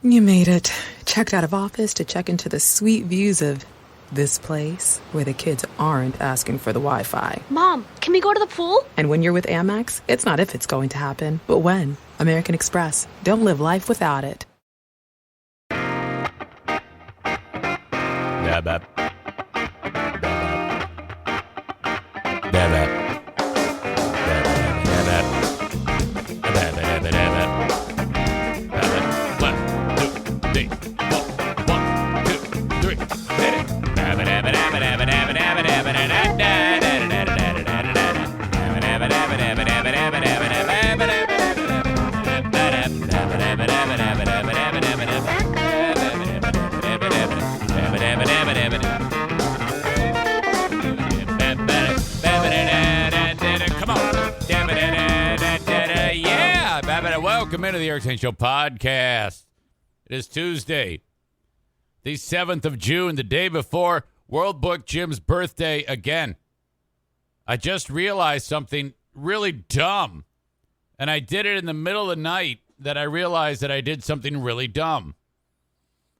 You made it. Checked out of office to check into the sweet views of this place where the kids aren't asking for the Wi-Fi. Mom, can we go to the pool? And when you're with Amex, it's not if it's going to happen, but when. American Express. Don't live life without it. Welcome into the Eric Zane Show Podcast. It is Tuesday, the 7th of June, the day before World Book Jim's birthday again. I just realized something really dumb, and I did it in the middle of the night that I realized that I did something really dumb.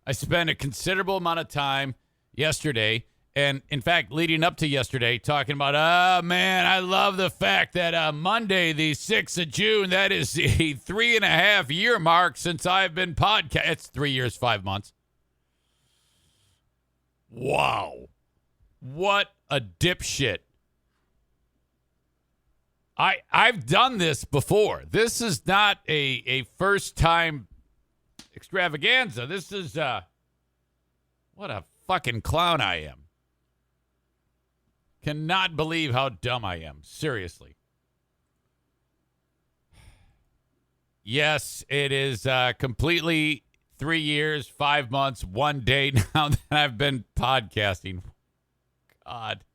I spent a considerable amount of time yesterday, and in fact, leading up to yesterday, talking about, oh, man, I love the fact that Monday, the 6th of June, that is the 3.5-year mark since I've been podcast. It's 3 years, 5 months. Wow. What a dipshit. I've done this before. This is not a first-time extravaganza. This is, what a fucking clown I am. Cannot believe how dumb I am. Seriously. Yes, it is completely 3 years, 5 months, 1 day now that I've been podcasting. God.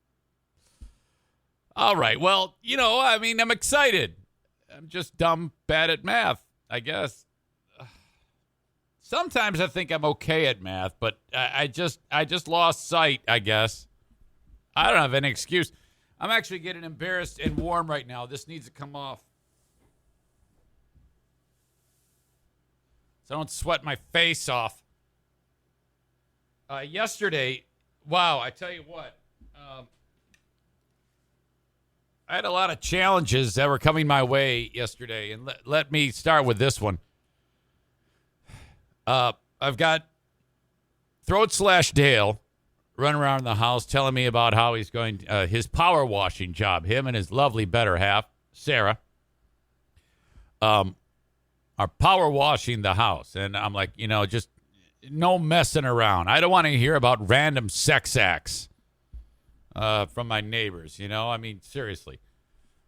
All right. Well, I'm excited. I'm just dumb, bad at math, I guess. Sometimes I think I'm okay at math, but I just lost sight, I guess. I don't have any excuse. I'm actually getting embarrassed and warm right now. This needs to come off. So I don't sweat my face off. Yesterday, wow, I tell you what. I had a lot of challenges that were coming my way yesterday, and let me start with this one. I've got Throat/Dale running around the house telling me about how he's going his power washing job. Him and his lovely better half, Sarah, are power washing the house. And I'm like, just no messing around. I don't want to hear about random sex acts from my neighbors, seriously.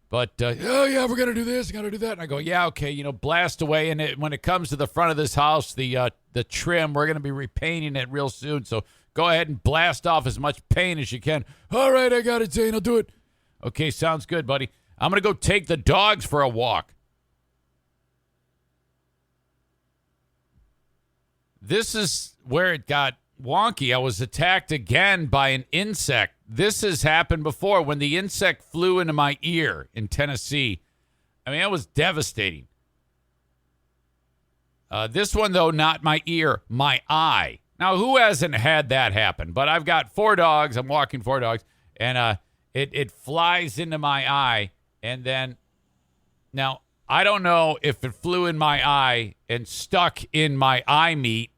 But, oh, yeah, we're going to do this, going to do that. And I go, yeah, okay, blast away. And when it comes to the front of this house, the trim, we're going to be repainting it real soon. So go ahead and blast off as much paint as you can. All right, I got it, Zane. I'll do it. Okay, sounds good, buddy. I'm going to go take the dogs for a walk. This is where it got wonky. I was attacked again by an insect. This has happened before when the insect flew into my ear in Tennessee. I mean, it was devastating. This one, though, not my ear, my eye. Now, who hasn't had that happen? But I've got 4 dogs. I'm walking 4 dogs. And it flies into my eye. And then, now, I don't know if it flew in my eye and stuck in my eye meat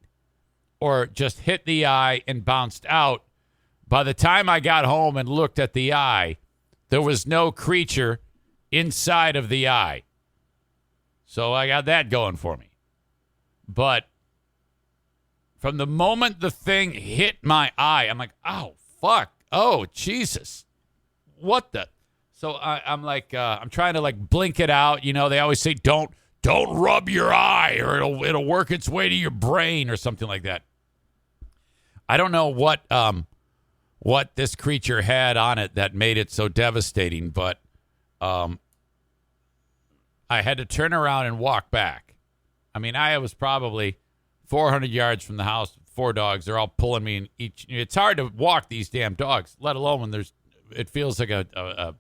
or just hit the eye and bounced out. By the time I got home and looked at the eye, there was no creature inside of the eye. So I got that going for me. But from the moment the thing hit my eye, I'm like, oh, fuck. Oh, Jesus. What the? So I'm like, I'm trying to like blink it out. They always say, don't rub your eye or it'll work its way to your brain or something like that. I don't know what this creature had on it that made it so devastating, but I had to turn around and walk back. I mean, I was probably 400 yards from the house, 4 dogs. They're all pulling me in each. It's hard to walk these damn dogs, let alone when it feels like a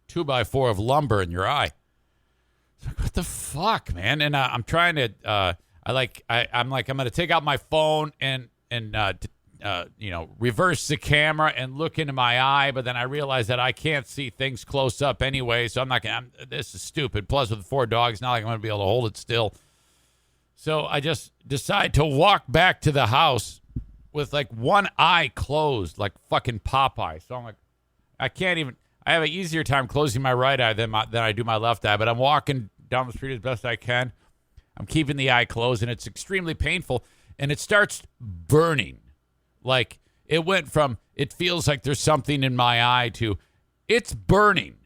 2x4 of lumber in your eye. It's like, what the fuck, man? And I'm trying to, I'm going to take out my phone and reverse the camera and look into my eye, but then I realize that I can't see things close up anyway, so I'm not going to, this is stupid. Plus with 4 dogs, not like I'm going to be able to hold it still. So I just decide to walk back to the house with like one eye closed, like fucking Popeye. So I'm like, I have an easier time closing my right eye than I do my left eye, but I'm walking down the street as best I can. I'm keeping the eye closed, and it's extremely painful, and it starts burning. Like, it went from, it feels like there's something in my eye to, it's burning.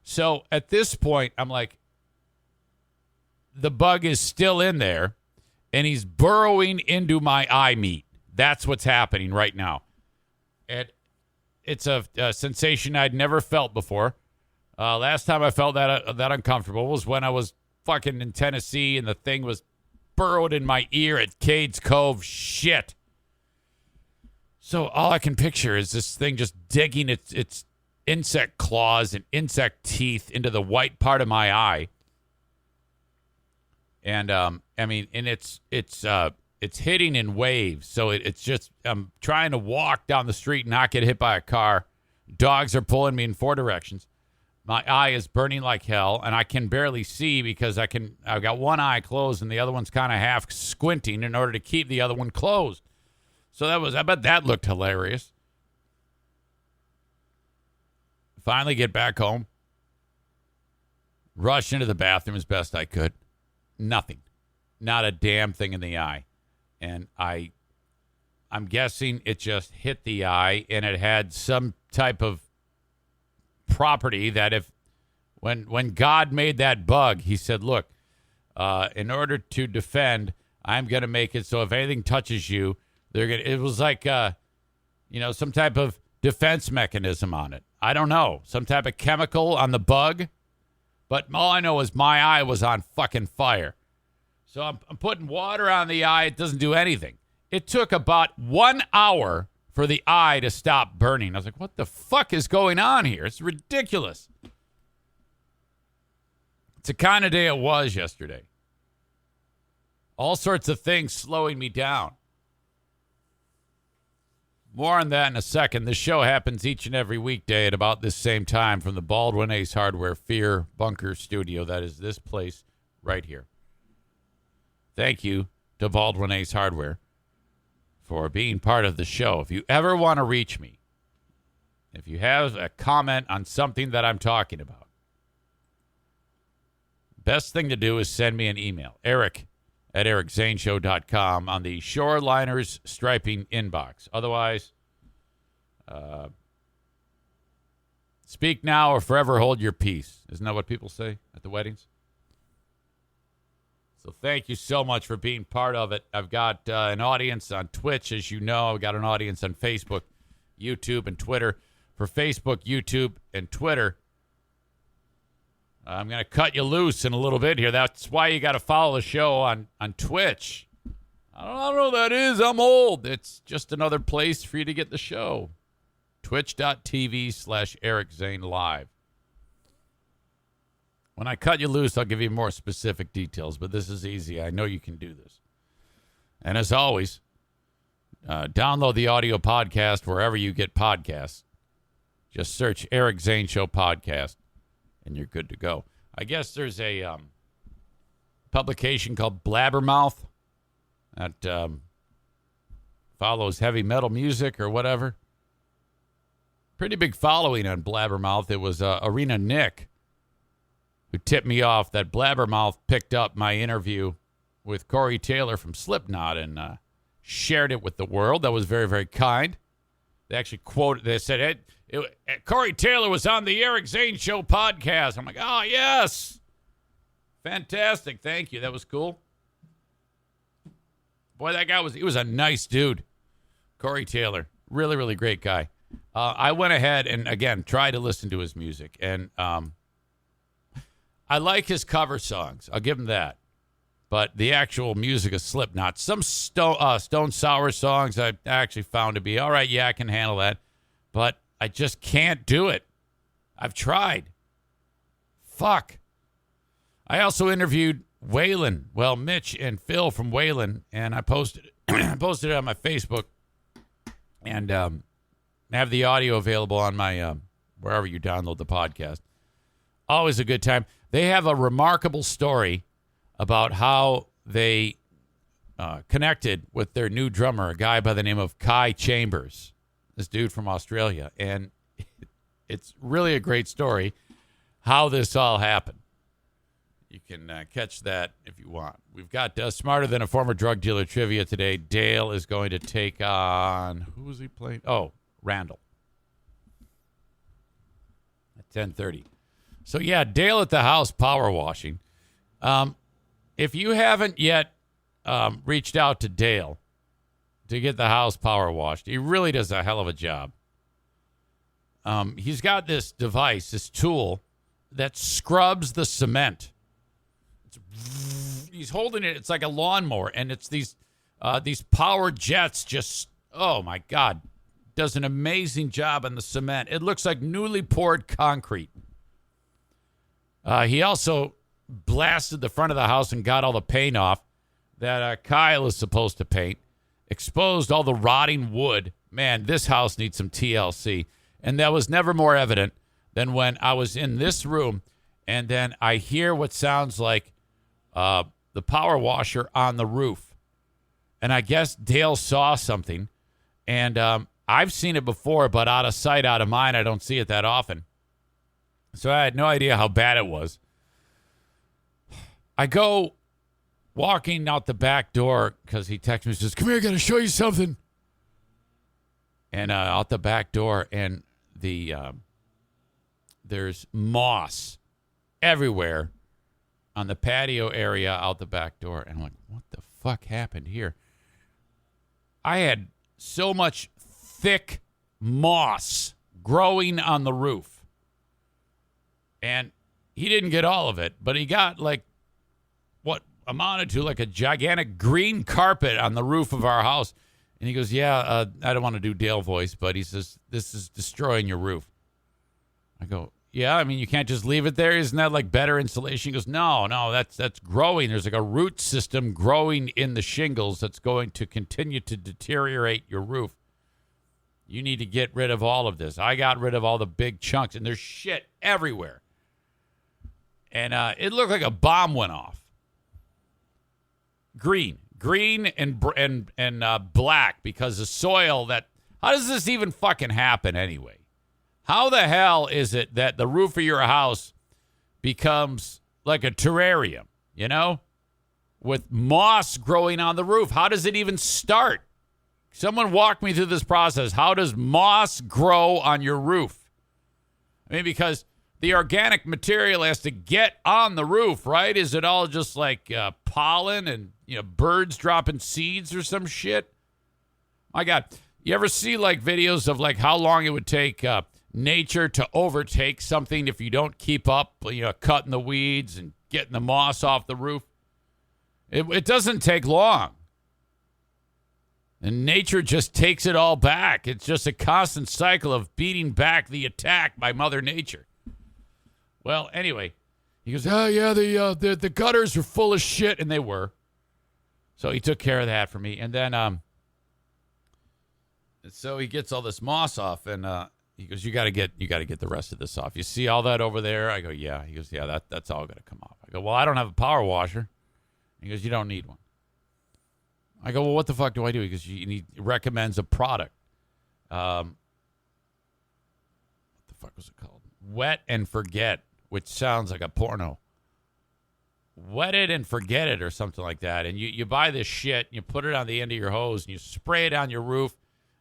So at this point, I'm like, the bug is still in there, and he's burrowing into my eye meat. That's what's happening right now. And it's a sensation I'd never felt before. Last time I felt that uncomfortable was when I was fucking in Tennessee, and the thing was burrowed in my ear at Cades Cove. Shit. So all I can picture is this thing just digging its insect claws and insect teeth into the white part of my eye. And it's hitting in waves. So it's just, I'm trying to walk down the street and not get hit by a car. Dogs are pulling me in 4 directions. My eye is burning like hell, and I can barely see because I've got one eye closed and the other one's kind of half squinting in order to keep the other one closed. So I bet that looked hilarious. Finally get back home. Rush into the bathroom as best I could. Nothing. Not a damn thing in the eye. And I'm guessing it just hit the eye, and it had some type of property that when God made that bug, he said, look, in order to defend, I'm going to make it so if anything touches you, it was like, some type of defense mechanism on it. I don't know. Some type of chemical on the bug. But all I know is my eye was on fucking fire. So I'm putting water on the eye. It doesn't do anything. It took about 1 hour for the eye to stop burning. I was like, what the fuck is going on here? It's ridiculous. It's the kind of day it was yesterday. All sorts of things slowing me down. More on that in a second. This show happens each and every weekday at about this same time from the Baldwin Ace Hardware Fear Bunker Studio. That is this place right here. Thank you to Baldwin Ace Hardware for being part of the show. If you ever want to reach me, if you have a comment on something that I'm talking about, best thing to do is send me an email. Eric@ericzaneshow.com on the Shoreliners Striping inbox. Otherwise, speak now or forever hold your peace. Isn't that what people say at the weddings? So thank you so much for being part of it. I've got an audience on Twitch, as you know. I've got an audience on Facebook, YouTube, and Twitter. For Facebook, YouTube, and Twitter, I'm going to cut you loose in a little bit here. That's why you got to follow the show on Twitch. I don't know what that is. I'm old. It's just another place for you to get the show. Twitch.tv/Eric Zane Live. When I cut you loose, I'll give you more specific details, but this is easy. I know you can do this. And as always, download the audio podcast wherever you get podcasts. Just search Eric Zane Show Podcast, and you're good to go. I guess there's a publication called Blabbermouth that follows heavy metal music or whatever. Pretty big following on Blabbermouth. It was Arena Nick who tipped me off that Blabbermouth picked up my interview with Corey Taylor from Slipknot and shared it with the world. That was very, very kind. They actually quoted, they said, Corey Taylor was on the Eric Zane Show podcast. I'm like, oh, yes. Fantastic. Thank you. That was cool. Boy, that guy he was a nice dude. Corey Taylor. Really, really great guy. I went ahead and, again, tried to listen to his music. And I like his cover songs. I'll give him that. But the actual music of Slipknot, some Stone Sour songs I actually found to be, all right, yeah, I can handle that. But I just can't do it. I've tried. Fuck. I also interviewed Wayland. Well, Mitch and Phil from Wayland, and I posted it on my Facebook, and have the audio available on my wherever you download the podcast. Always a good time. They have a remarkable story about how they connected with their new drummer, a guy by the name of Kai Chambers, this dude from Australia. And it's really a great story how this all happened. You can catch that if you want. We've got Smarter Than a Former Drug Dealer trivia today. Dale is going to take on, who was he playing? Oh, Randall. At 10:30. So, yeah, Dale at the house power washing. If you haven't yet reached out to Dale to get the house power washed, he really does a hell of a job. He's got this device, this tool that scrubs the cement. He's holding it. It's like a lawnmower, and it's these power jets just, oh, my God, does an amazing job on the cement. It looks like newly poured concrete. He also blasted the front of the house and got all the paint off that Kyle is supposed to paint, exposed all the rotting wood. Man, this house needs some TLC. And that was never more evident than when I was in this room, and then I hear what sounds like the power washer on the roof. And I guess Dale saw something, and I've seen it before, but out of sight, out of mind. I don't see it that often. So I had no idea how bad it was. I go walking out the back door because he texts me and says, "Come here, I got to show you something." And out the back door, and there's moss everywhere on the patio area out the back door. And I'm like, what the fuck happened here? I had so much thick moss growing on the roof. And he didn't get all of it, but he got like what amounted to like a gigantic green carpet on the roof of our house. And he goes, yeah, I don't want to do Dale voice, but he says, this is destroying your roof. I go, yeah, I mean, you can't just leave it there. Isn't that like better insulation? He goes, no, that's growing. There's like a root system growing in the shingles that's going to continue to deteriorate your roof. You need to get rid of all of this. I got rid of all the big chunks, and there's shit everywhere. And it looked like a bomb went off. Green and black, because the soil that... How does this even fucking happen anyway? How the hell is it that the roof of your house becomes like a terrarium, you know? With moss growing on the roof. How does it even start? Someone walk me through this process. How does moss grow on your roof? I mean, because the organic material has to get on the roof, right? Is it all just like pollen and, you know, birds dropping seeds or some shit? My God. You ever see like videos of like how long it would take nature to overtake something if you don't keep up, you know, cutting the weeds and getting the moss off the roof? It doesn't take long. And nature just takes it all back. It's just a constant cycle of beating back the attack by Mother Nature. Well, anyway, he goes, oh, yeah, the gutters are full of shit, and they were. So he took care of that for me. And then so he gets all this moss off, and he goes, you got to get the rest of this off. You see all that over there? I go, yeah. He goes, yeah, that's all got to come off. I go, well, I don't have a power washer. He goes, you don't need one. I go, well, what the fuck do I do? He goes, he recommends a product. What the fuck was it called? Wet and Forget, which sounds like a porno. Wet it and forget it or something like that. And you buy this shit, and you put it on the end of your hose, and you spray it on your roof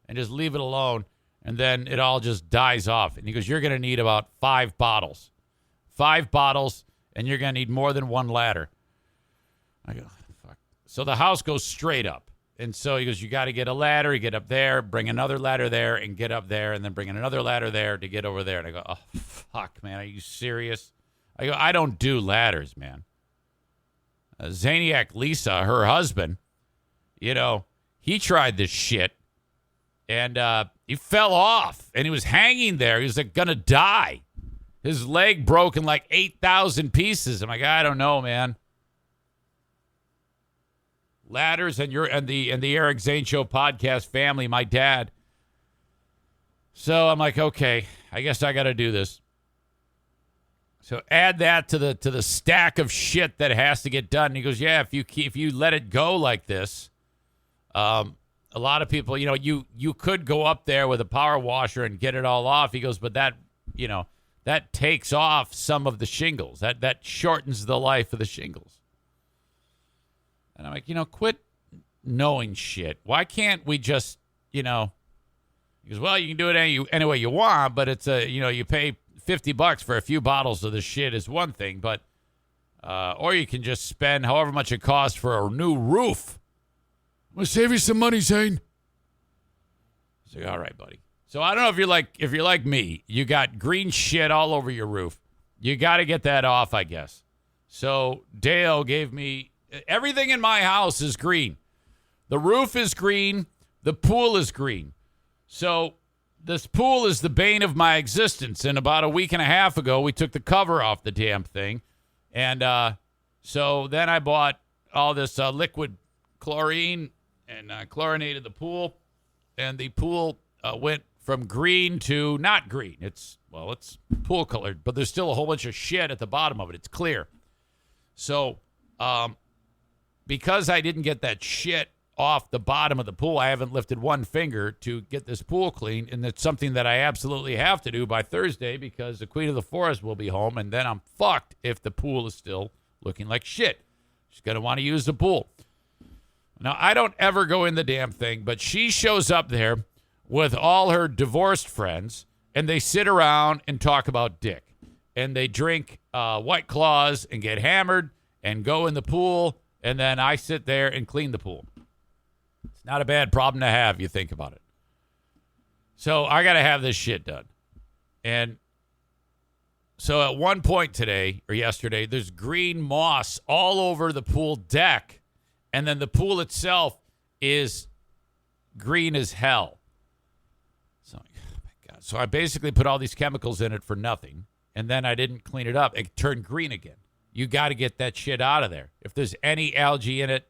and just leave it alone, and then it all just dies off. And he goes, you're going to need about 5 bottles. 5 bottles, and you're going to need more than one ladder. I go, fuck. So the house goes straight up. And so he goes, you got to get a ladder, you get up there, bring another ladder there, and get up there, and then bring another ladder there to get over there. And I go, oh, fuck, man, are you serious? I go, I don't do ladders, man. Zaniac Lisa, her husband, you know, he tried this shit, and he fell off, and he was hanging there. He was like going to die. His leg broke in like 8,000 pieces. I'm like, I don't know, man. ladders and the Eric Zane Show podcast family, my dad. So I'm like, okay, I guess I got to do this. So add that to the stack of shit that has to get done. And he goes, yeah, if you let it go like this, a lot of people, you could go up there with a power washer and get it all off. He goes, but that takes off some of the shingles. That shortens the life of the shingles. And I'm like, quit knowing shit. Why can't we just, He goes, well, you can do it any way you want, but it's you pay $50 for a few bottles of the shit is one thing, but or you can just spend however much it costs for a new roof. I'm gonna save you some money, Zane. I was like, all right, buddy. So I don't know if you're like me, you got green shit all over your roof. You got to get that off, I guess. So Dale gave me everything in my house is green. The roof is green. The pool is green. So this pool is the bane of my existence. And about a week and a half ago, we took the cover off the damn thing. And so then I bought all this liquid chlorine and chlorinated the pool. And the pool went from green to not green. It's pool colored, but there's still a whole bunch of shit at the bottom of it. It's clear. So because I didn't get that shit off the bottom of the pool, I haven't lifted one finger to get this pool clean, and it's something that I absolutely have to do by Thursday because the Queen of the Forest will be home, and then I'm fucked if the pool is still looking like shit. She's going to want to use the pool. Now, I don't ever go in the damn thing, but she shows up there with all her divorced friends, and they sit around and talk about dick, and they drink White Claws and get hammered and go in the pool, and then I sit there and clean the pool. It's not a bad problem to have, you think about it. So I got to have this shit done. And so at one point today or yesterday, there's green moss all over the pool deck. And then the pool itself is green as hell. So, oh my God. So I basically put all these chemicals in it for nothing. And then I didn't clean it up. It turned green again. You got to get that shit out of there. If there's any algae in it,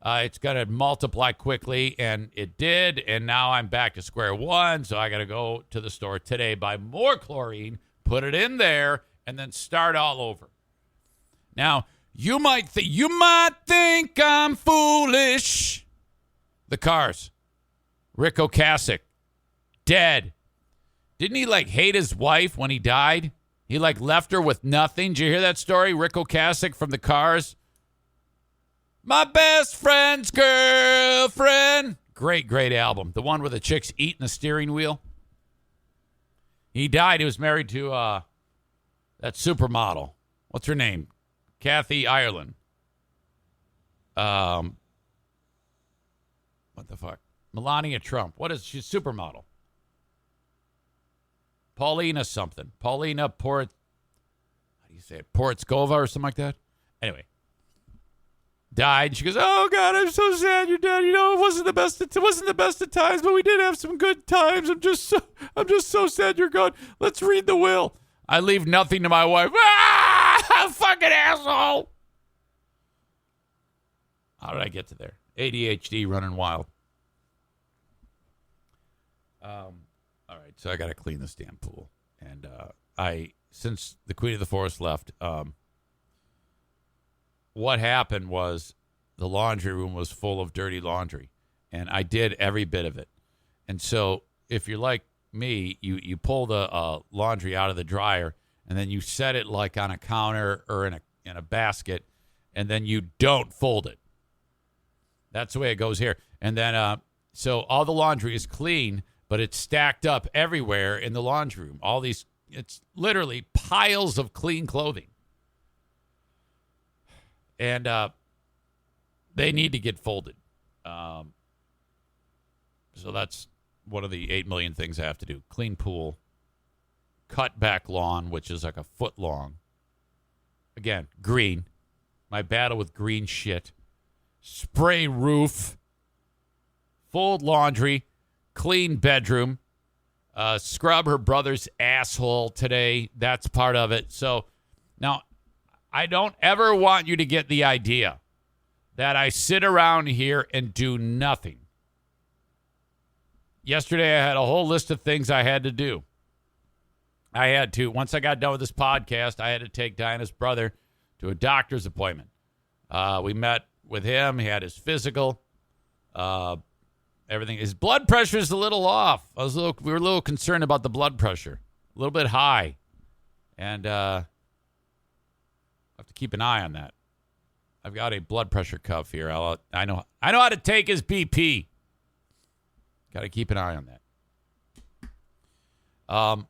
it's going to multiply quickly, and it did, and now I'm back to square one, so I got to go to the store today, buy more chlorine, put it in there, and then start all over. Now, you might think I'm foolish. The Cars. Rick Ocasek, dead. Didn't he, hate his wife when he died? He, left her with nothing. Did you hear that story? Rick Ocasek from The Cars. My best friend's girlfriend. Great album. The one where the chick's eating the steering wheel. He died. He was married to that supermodel. What's her name? Kathy Ireland. What the fuck? Melania Trump. What is she? Supermodel. Paulina something. Paulina How do you say it? Poritskova or something like that? Anyway. Died. She goes, oh God, I'm so sad you're dead. It wasn't the best of times, but we did have some good times. I'm just so sad you're gone. Let's read the will. I leave nothing to my wife. Fucking asshole. How did I get to there? ADHD running wild. All right, so I got to clean this damn pool. And since the Queen of the Forest left, what happened was the laundry room was full of dirty laundry, and I did every bit of it. And so if you're like me, you pull the laundry out of the dryer, and then you set it on a counter or in a basket, and then you don't fold it. That's the way it goes here. And then so all the laundry is clean, but it's stacked up everywhere in the laundry room. It's literally piles of clean clothing. And they need to get folded. So that's one of the 8 million things I have to do. Clean pool. Cut back lawn, which is a foot long. Again, green. My battle with green shit. Spray roof. Fold laundry. Clean bedroom. Scrub her brother's asshole today. That's part of it. So now, I don't ever want you to get the idea that I sit around here and do nothing. Yesterday, I had a whole list of things I had to do. Once I got done with this podcast, I had to take Diana's brother to a doctor's appointment. We met with him. He had his physical. Everything. His blood pressure is a little off. We were a little concerned about the blood pressure. A little bit high. And have to keep an eye on that. I've got a blood pressure cuff here. I know how to take his BP. Got to keep an eye on that.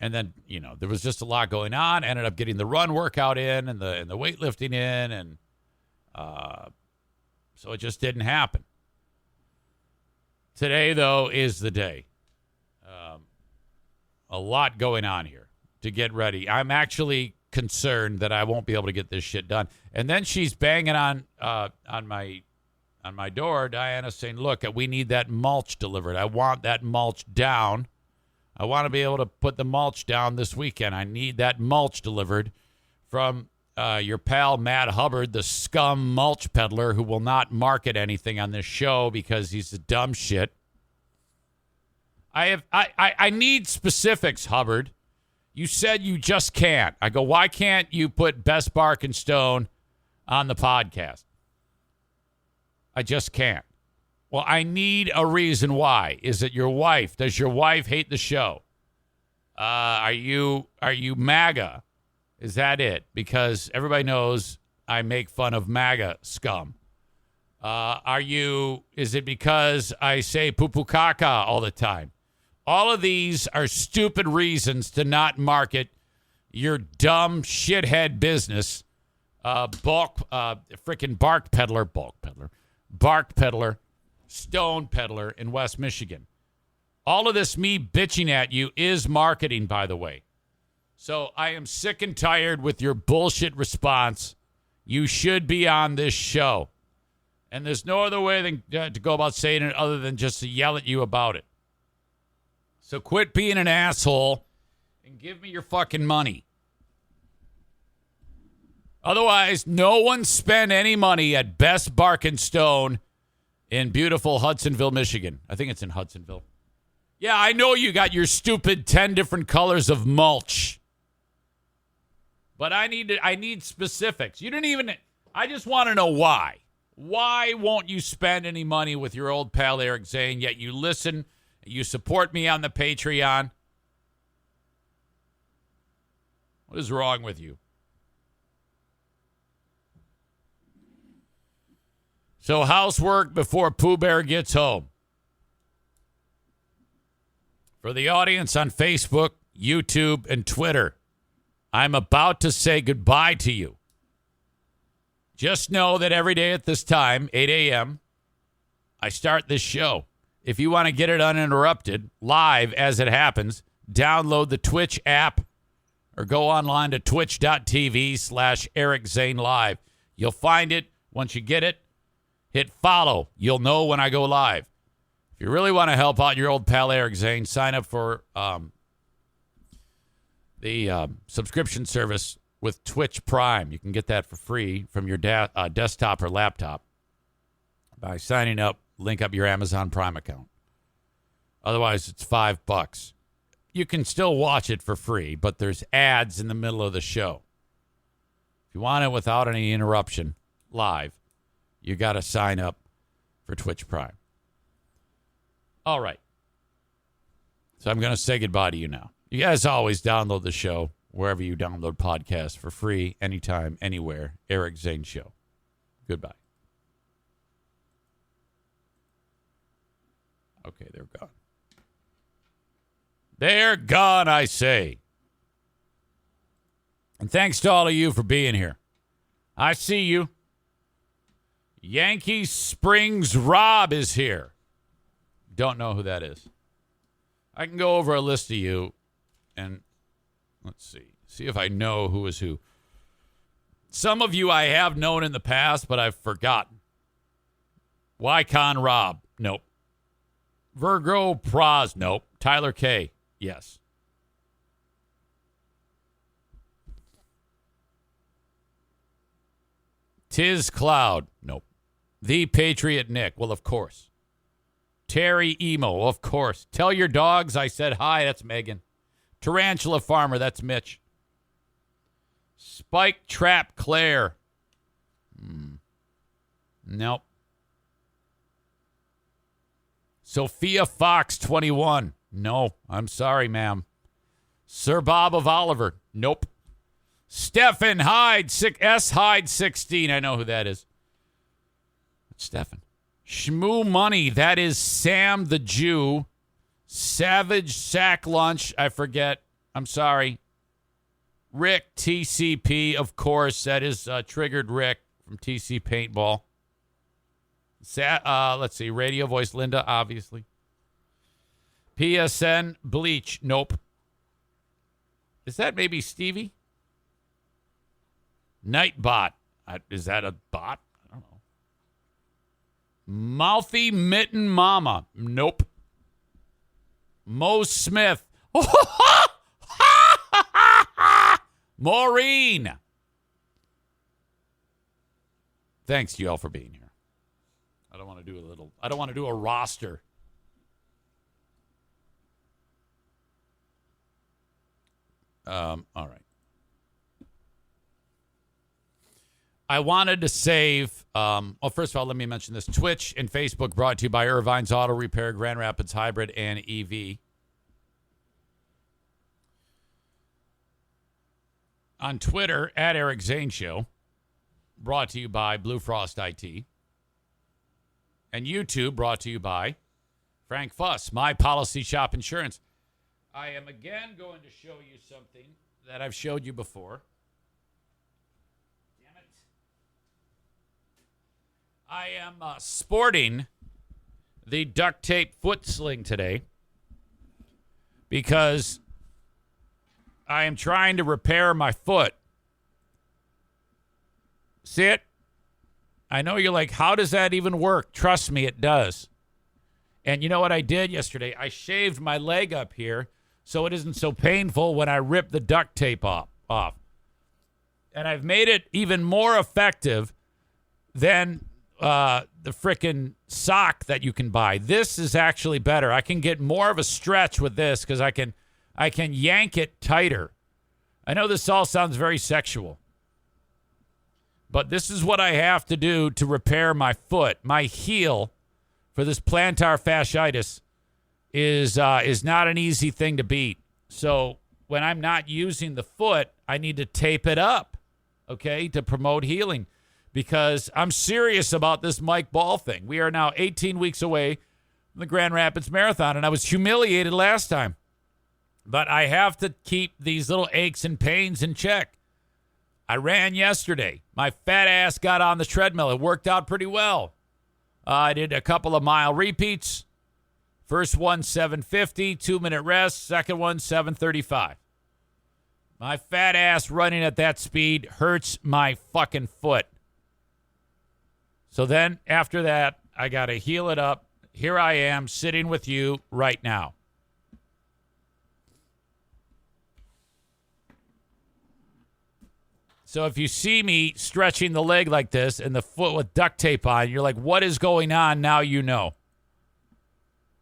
And then, there was just a lot going on. Ended up getting the run workout in and the weightlifting in. And so it just didn't happen. Today, though, is the day. A lot going on here to get ready. I'm actually concerned that I won't be able to get this shit done. And then she's banging on my door, Diana, saying, look, we need that mulch delivered. I want that mulch down. I want to be able to put the mulch down this weekend. I need that mulch delivered from your pal, Matt Hubbard, the scum mulch peddler who will not market anything on this show because he's a dumb shit. I need specifics, Hubbard. You said you just can't. I go, why can't you put Best Bark and Stone on the podcast? I just can't. Well, I need a reason why. Is it your wife? Does your wife hate the show? Are you MAGA? Is that it? Because everybody knows I make fun of MAGA scum. Is it because I say poo-poo caca all the time? All of these are stupid reasons to not market your dumb shithead business. Bark peddler, stone peddler in West Michigan. All of this me bitching at you is marketing, by the way. So I am sick and tired with your bullshit response. You should be on this show. And there's no other way than to go about saying it other than just to yell at you about it. So quit being an asshole and give me your fucking money. Otherwise, no one spent any money at Best Bark and Stone in beautiful Hudsonville, Michigan. I think it's in Hudsonville. Yeah, I know you got your stupid 10 different colors of mulch. But I need specifics. I just want to know why. Why won't you spend any money with your old pal Eric Zane, yet you listen, you support me on the Patreon? What is wrong with you? So housework before Pooh Bear gets home. For the audience on Facebook, YouTube, and Twitter, I'm about to say goodbye to you. Just know that every day at this time, 8 a.m., I start this show. If you want to get it uninterrupted, live as it happens, download the Twitch app or go online to twitch.tv/Eric Zane Live. You'll find it. Once you get it, hit follow. You'll know when I go live. If you really want to help out your old pal Eric Zane, sign up for the subscription service with Twitch Prime. You can get that for free from your desktop or laptop by signing up. Link up your Amazon Prime account. Otherwise, it's $5. You can still watch it for free, but there's ads in the middle of the show. If you want it without any interruption, live, you got to sign up for Twitch Prime. All right. So I'm going to say goodbye to you now. You guys always download the show wherever you download podcasts for free, anytime, anywhere. Eric Zane Show. Goodbye. Okay, they're gone. They're gone, I say. And thanks to all of you for being here. I see you. Yankee Springs Rob is here. Don't know who that is. I can go over a list of you and let's see if I know who is who. Some of you I have known in the past, but I've forgotten. Wycon Rob. Nope. Virgo Praz. Nope. Tyler K. Yes. Tiz Cloud. Nope. The Patriot Nick. Well, of course. Terry Emo. Of course. Tell your dogs I said hi. That's Megan. Tarantula Farmer. That's Mitch. Spike Trap Claire. Nope. Sophia Fox 21. No, I'm sorry, ma'am. Sir Bob of Oliver. Nope. Stephen Hyde, S. Hyde 16. I know who that is. That's Stephen. Shmoo Money. That is Sam the Jew. Savage Sack Lunch. I forget. I'm sorry. Rick TCP, of course. That is Triggered Rick from TC Paintball. Let's see. Radio Voice Linda, obviously. PSN Bleach. Nope. Is that maybe Stevie? Nightbot. Is that a bot? I don't know. Mouthy Mitten Mama. Nope. Mo Smith. Maureen. Thanks to you all for being here. I don't want to do a roster. All right. I wanted to save, first of all, let me mention this. Twitch and Facebook brought to you by Irvine's Auto Repair, Grand Rapids Hybrid, and EV. On Twitter, at Eric Zane Show, brought to you by Blue Frost IT. And YouTube, brought to you by Frank Fuss, My Policy Shop Insurance. I am again going to show you something that I've showed you before. Damn it. I am sporting the duct tape foot sling today because I am trying to repair my foot. See it? I know you're like, how does that even work? Trust me, it does. And you know what I did yesterday? I shaved my leg up here so it isn't so painful when I rip the duct tape off. And I've made it even more effective than the frickin' sock that you can buy. This is actually better. I can get more of a stretch with this because I can yank it tighter. I know this all sounds very sexual. But this is what I have to do to repair my foot. My heel for this plantar fasciitis is not an easy thing to beat. So when I'm not using the foot, I need to tape it up, okay, to promote healing. Because I'm serious about this Mike Ball thing. We are now 18 weeks away from the Grand Rapids Marathon, and I was humiliated last time. But I have to keep these little aches and pains in check. I ran yesterday. My fat ass got on the treadmill. It worked out pretty well. I did a couple of mile repeats. First one, 7:50, 2-minute rest. Second one, 7:35. My fat ass running at that speed hurts my fucking foot. So then after that, I got to heal it up. Here I am sitting with you right now. So if you see me stretching the leg like this and the foot with duct tape on, you're like, what is going on? Now you know.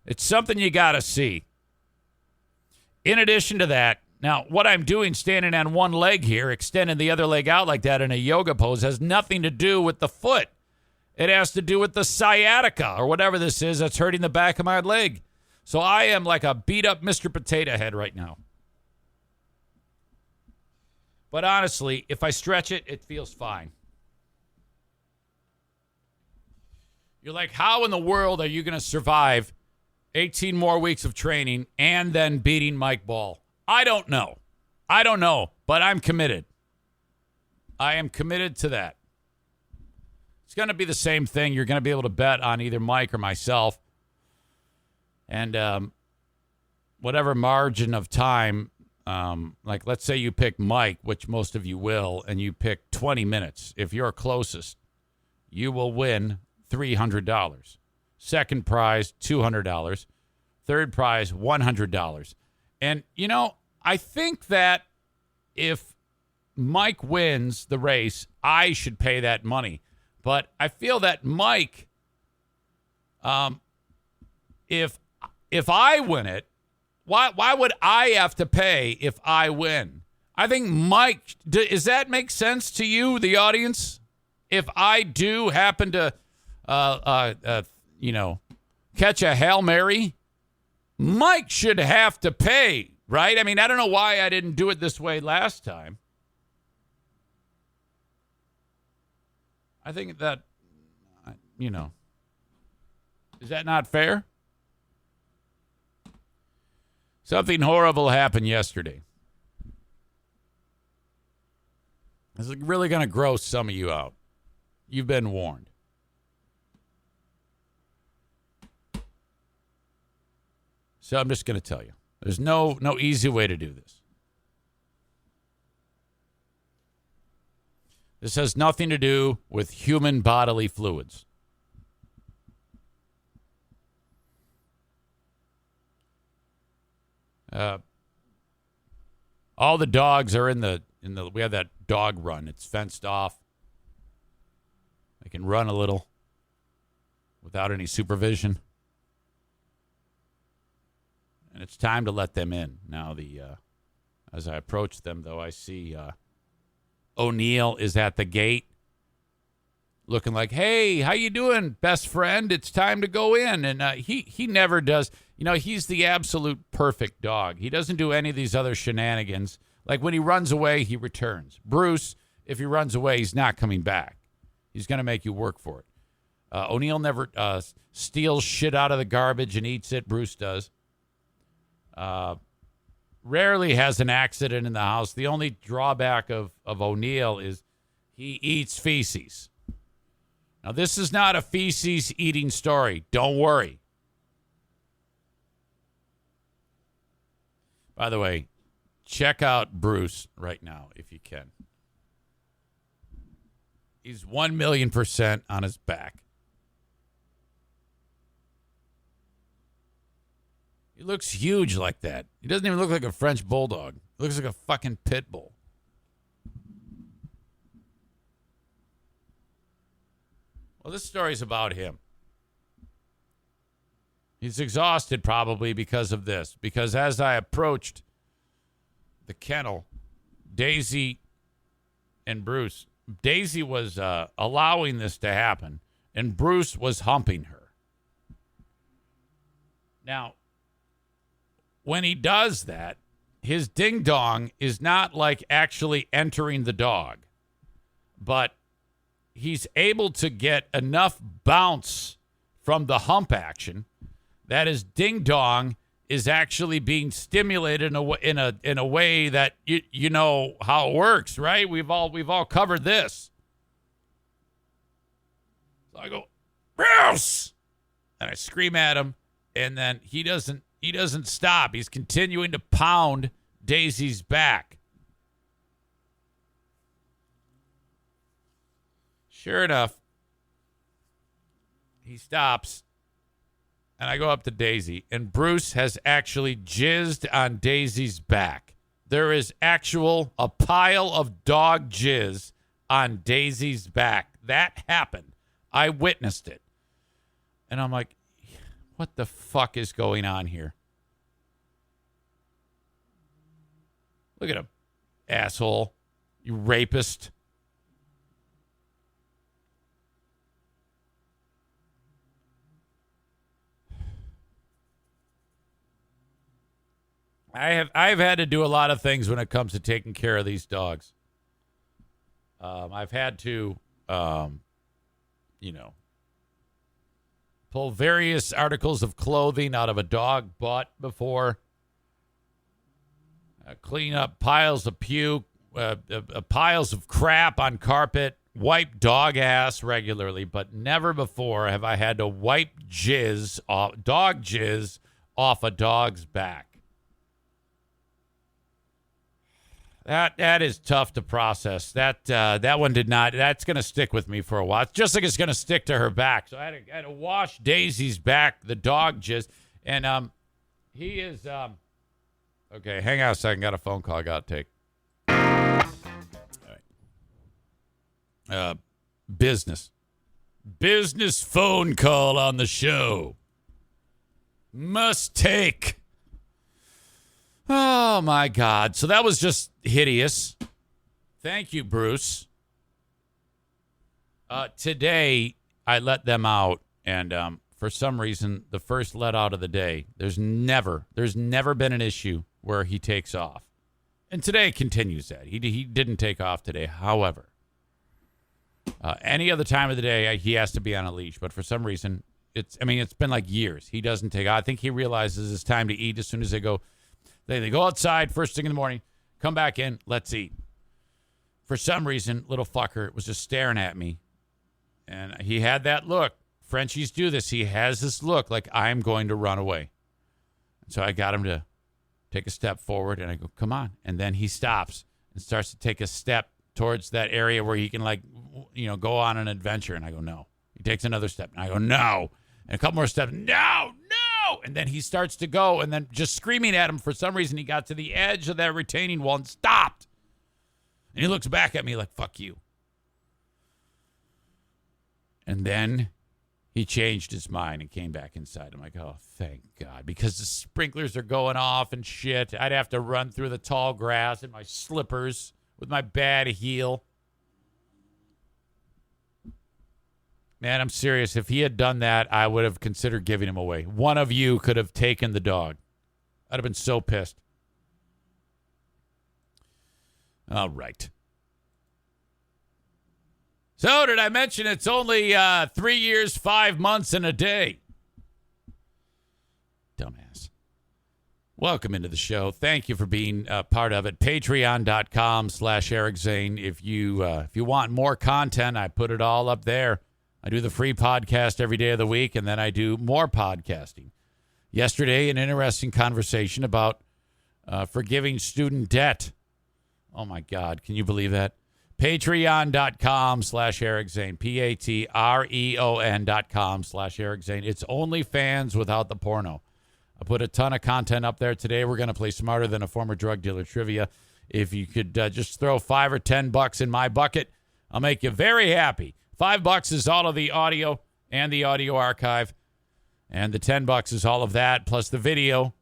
It's something you got to see. In addition to that, now what I'm doing standing on one leg here, extending the other leg out like that in a yoga pose has nothing to do with the foot. It has to do with the sciatica or whatever this is that's hurting the back of my leg. So I am like a beat up Mr. Potato Head right now. But honestly, if I stretch it, it feels fine. You're like, how in the world are you going to survive 18 more weeks of training and then beating Mike Ball? I don't know, but I'm committed. I am committed to that. It's going to be the same thing. You're going to be able to bet on either Mike or myself. And whatever margin of time, like let's say you pick Mike, which most of you will, and you pick 20 minutes. If you're closest, you will win $300. Second prize, $200. Third prize, $100. And, you know, I think that if Mike wins the race, I should pay that money. But I feel that Mike, if I win it, why would I have to pay if I win? I think Mike, does that make sense to you, the audience? If I do happen to, catch a Hail Mary, Mike should have to pay, right? I mean, I don't know why I didn't do it this way last time. I think that, is that not fair? Something horrible happened yesterday. This is really going to gross some of you out. You've been warned. So I'm just going to tell you. There's no easy way to do this. This has nothing to do with human bodily fluids. All the dogs are in the we have that dog run. It's fenced off. They can run a little without any supervision. And it's time to let them in. Now as I approach them, though, I see O'Neill is at the gate looking like, hey, how you doing, best friend? It's time to go in. And he never does. He's the absolute perfect dog. He doesn't do any of these other shenanigans. Like when he runs away, he returns. Bruce, if he runs away, he's not coming back. He's going to make you work for it. O'Neill never steals shit out of the garbage and eats it. Bruce does. Rarely has an accident in the house. The only drawback of O'Neill is he eats feces. Now, this is not a feces eating story. Don't worry. By the way, check out Bruce right now if you can. He's 1,000,000% on his back. He looks huge like that. He doesn't even look like a French bulldog. He looks like a fucking pit bull. Well, this story's about him. He's exhausted probably because of this. Because as I approached the kennel, Daisy and Bruce, Daisy was allowing this to happen, and Bruce was humping her. Now, when he does that, his ding-dong is not like actually entering the dog, but he's able to get enough bounce from the hump action that his ding-dong is actually being stimulated in a way that you know how it works, right? We've all covered this. So I go, Bruce, and I scream at him, and then he doesn't stop. He's continuing to pound Daisy's back. Sure enough, he stops, and I go up to Daisy, and Bruce has actually jizzed on Daisy's back. There is a pile of dog jizz on Daisy's back. That happened. I witnessed it. And I'm like, what the fuck is going on here? Look at him, asshole. You rapist. I've had to do a lot of things when it comes to taking care of these dogs. I've had to, pull various articles of clothing out of a dog butt before. Clean up piles of puke, piles of crap on carpet, wipe dog ass regularly, but never before have I had to wipe dog jizz off a dog's back. That is tough to process. That one did not. That's going to stick with me for a while. It's just like it's going to stick to her back. So I had to wash Daisy's back, the dog jizz, and he is okay. Hang on a second. Got a phone call I got to take. All right. Business. Business phone call on the show. Must take. Oh, my God. So that was just hideous. Thank you, Bruce. Today, I let them out, and for some reason, the first let out of the day, there's never been an issue where he takes off. And today continues that. He didn't take off today. However, any other time of the day, he has to be on a leash. But for some reason, it's been like years. He doesn't take off. I think he realizes it's time to eat as soon as they go. They go outside first thing in the morning, come back in, let's eat. For some reason, little fucker was just staring at me. And he had that look. Frenchies do this. He has this look like I'm going to run away. So I got him to take a step forward, and I go, come on. And then he stops and starts to take a step towards that area where he can, go on an adventure. And I go, no. He takes another step, and I go, no. And a couple more steps, no. And then he starts to go, and then just screaming at him, for some reason, he got to the edge of that retaining wall and stopped. And he looks back at me like, fuck you. And then he changed his mind and came back inside. I'm like, oh, thank God. Because the sprinklers are going off and shit. I'd have to run through the tall grass in my slippers with my bad heel. Man, I'm serious. If he had done that, I would have considered giving him away. One of you could have taken the dog. I'd have been so pissed. All right. So, did I mention it's only 3 years, 5 months, and a day? Dumbass. Welcome into the show. Thank you for being part of it. Patreon.com/Eric Zane. If you want more content, I put it all up there. I do the free podcast every day of the week, and then I do more podcasting. Yesterday, an interesting conversation about forgiving student debt. Oh, my God. Can you believe that? Patreon.com/Eric Zane. Patreon.com/Eric Zane. It's OnlyFans without the porno. I put a ton of content up there today. We're going to play Smarter Than a Former Drug Dealer trivia. If you could just throw $5 or $10 in my bucket, I'll make you very happy. $5 is all of the audio and the audio archive. And the $10 is all of that, plus the video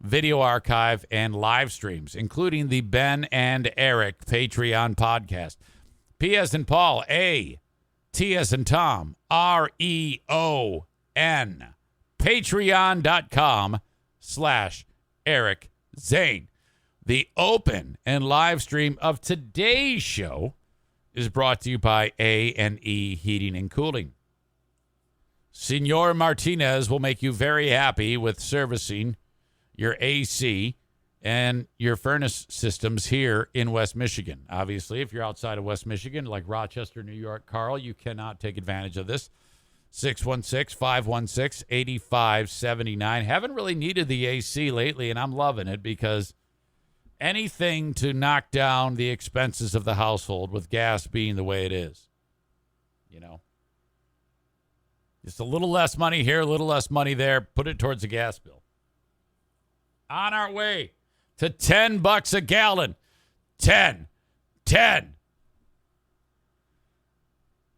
archive, and live streams, including the Ben and Eric Patreon podcast. P as in Paul, A, T as in Tom, REON. Patreon.com/Eric Zane. The open and live stream of today's show is brought to you by A&E Heating and Cooling. Senor Martinez will make you very happy with servicing your AC and your furnace systems here in West Michigan. Obviously, if you're outside of West Michigan, like Rochester, New York, Carl, you cannot take advantage of this. 616-516-8579. Haven't really needed the AC lately, and I'm loving it because anything to knock down the expenses of the household with gas being the way it is. You know? Just a little less money here, a little less money there. Put it towards the gas bill. On our way to $10 a gallon. 10.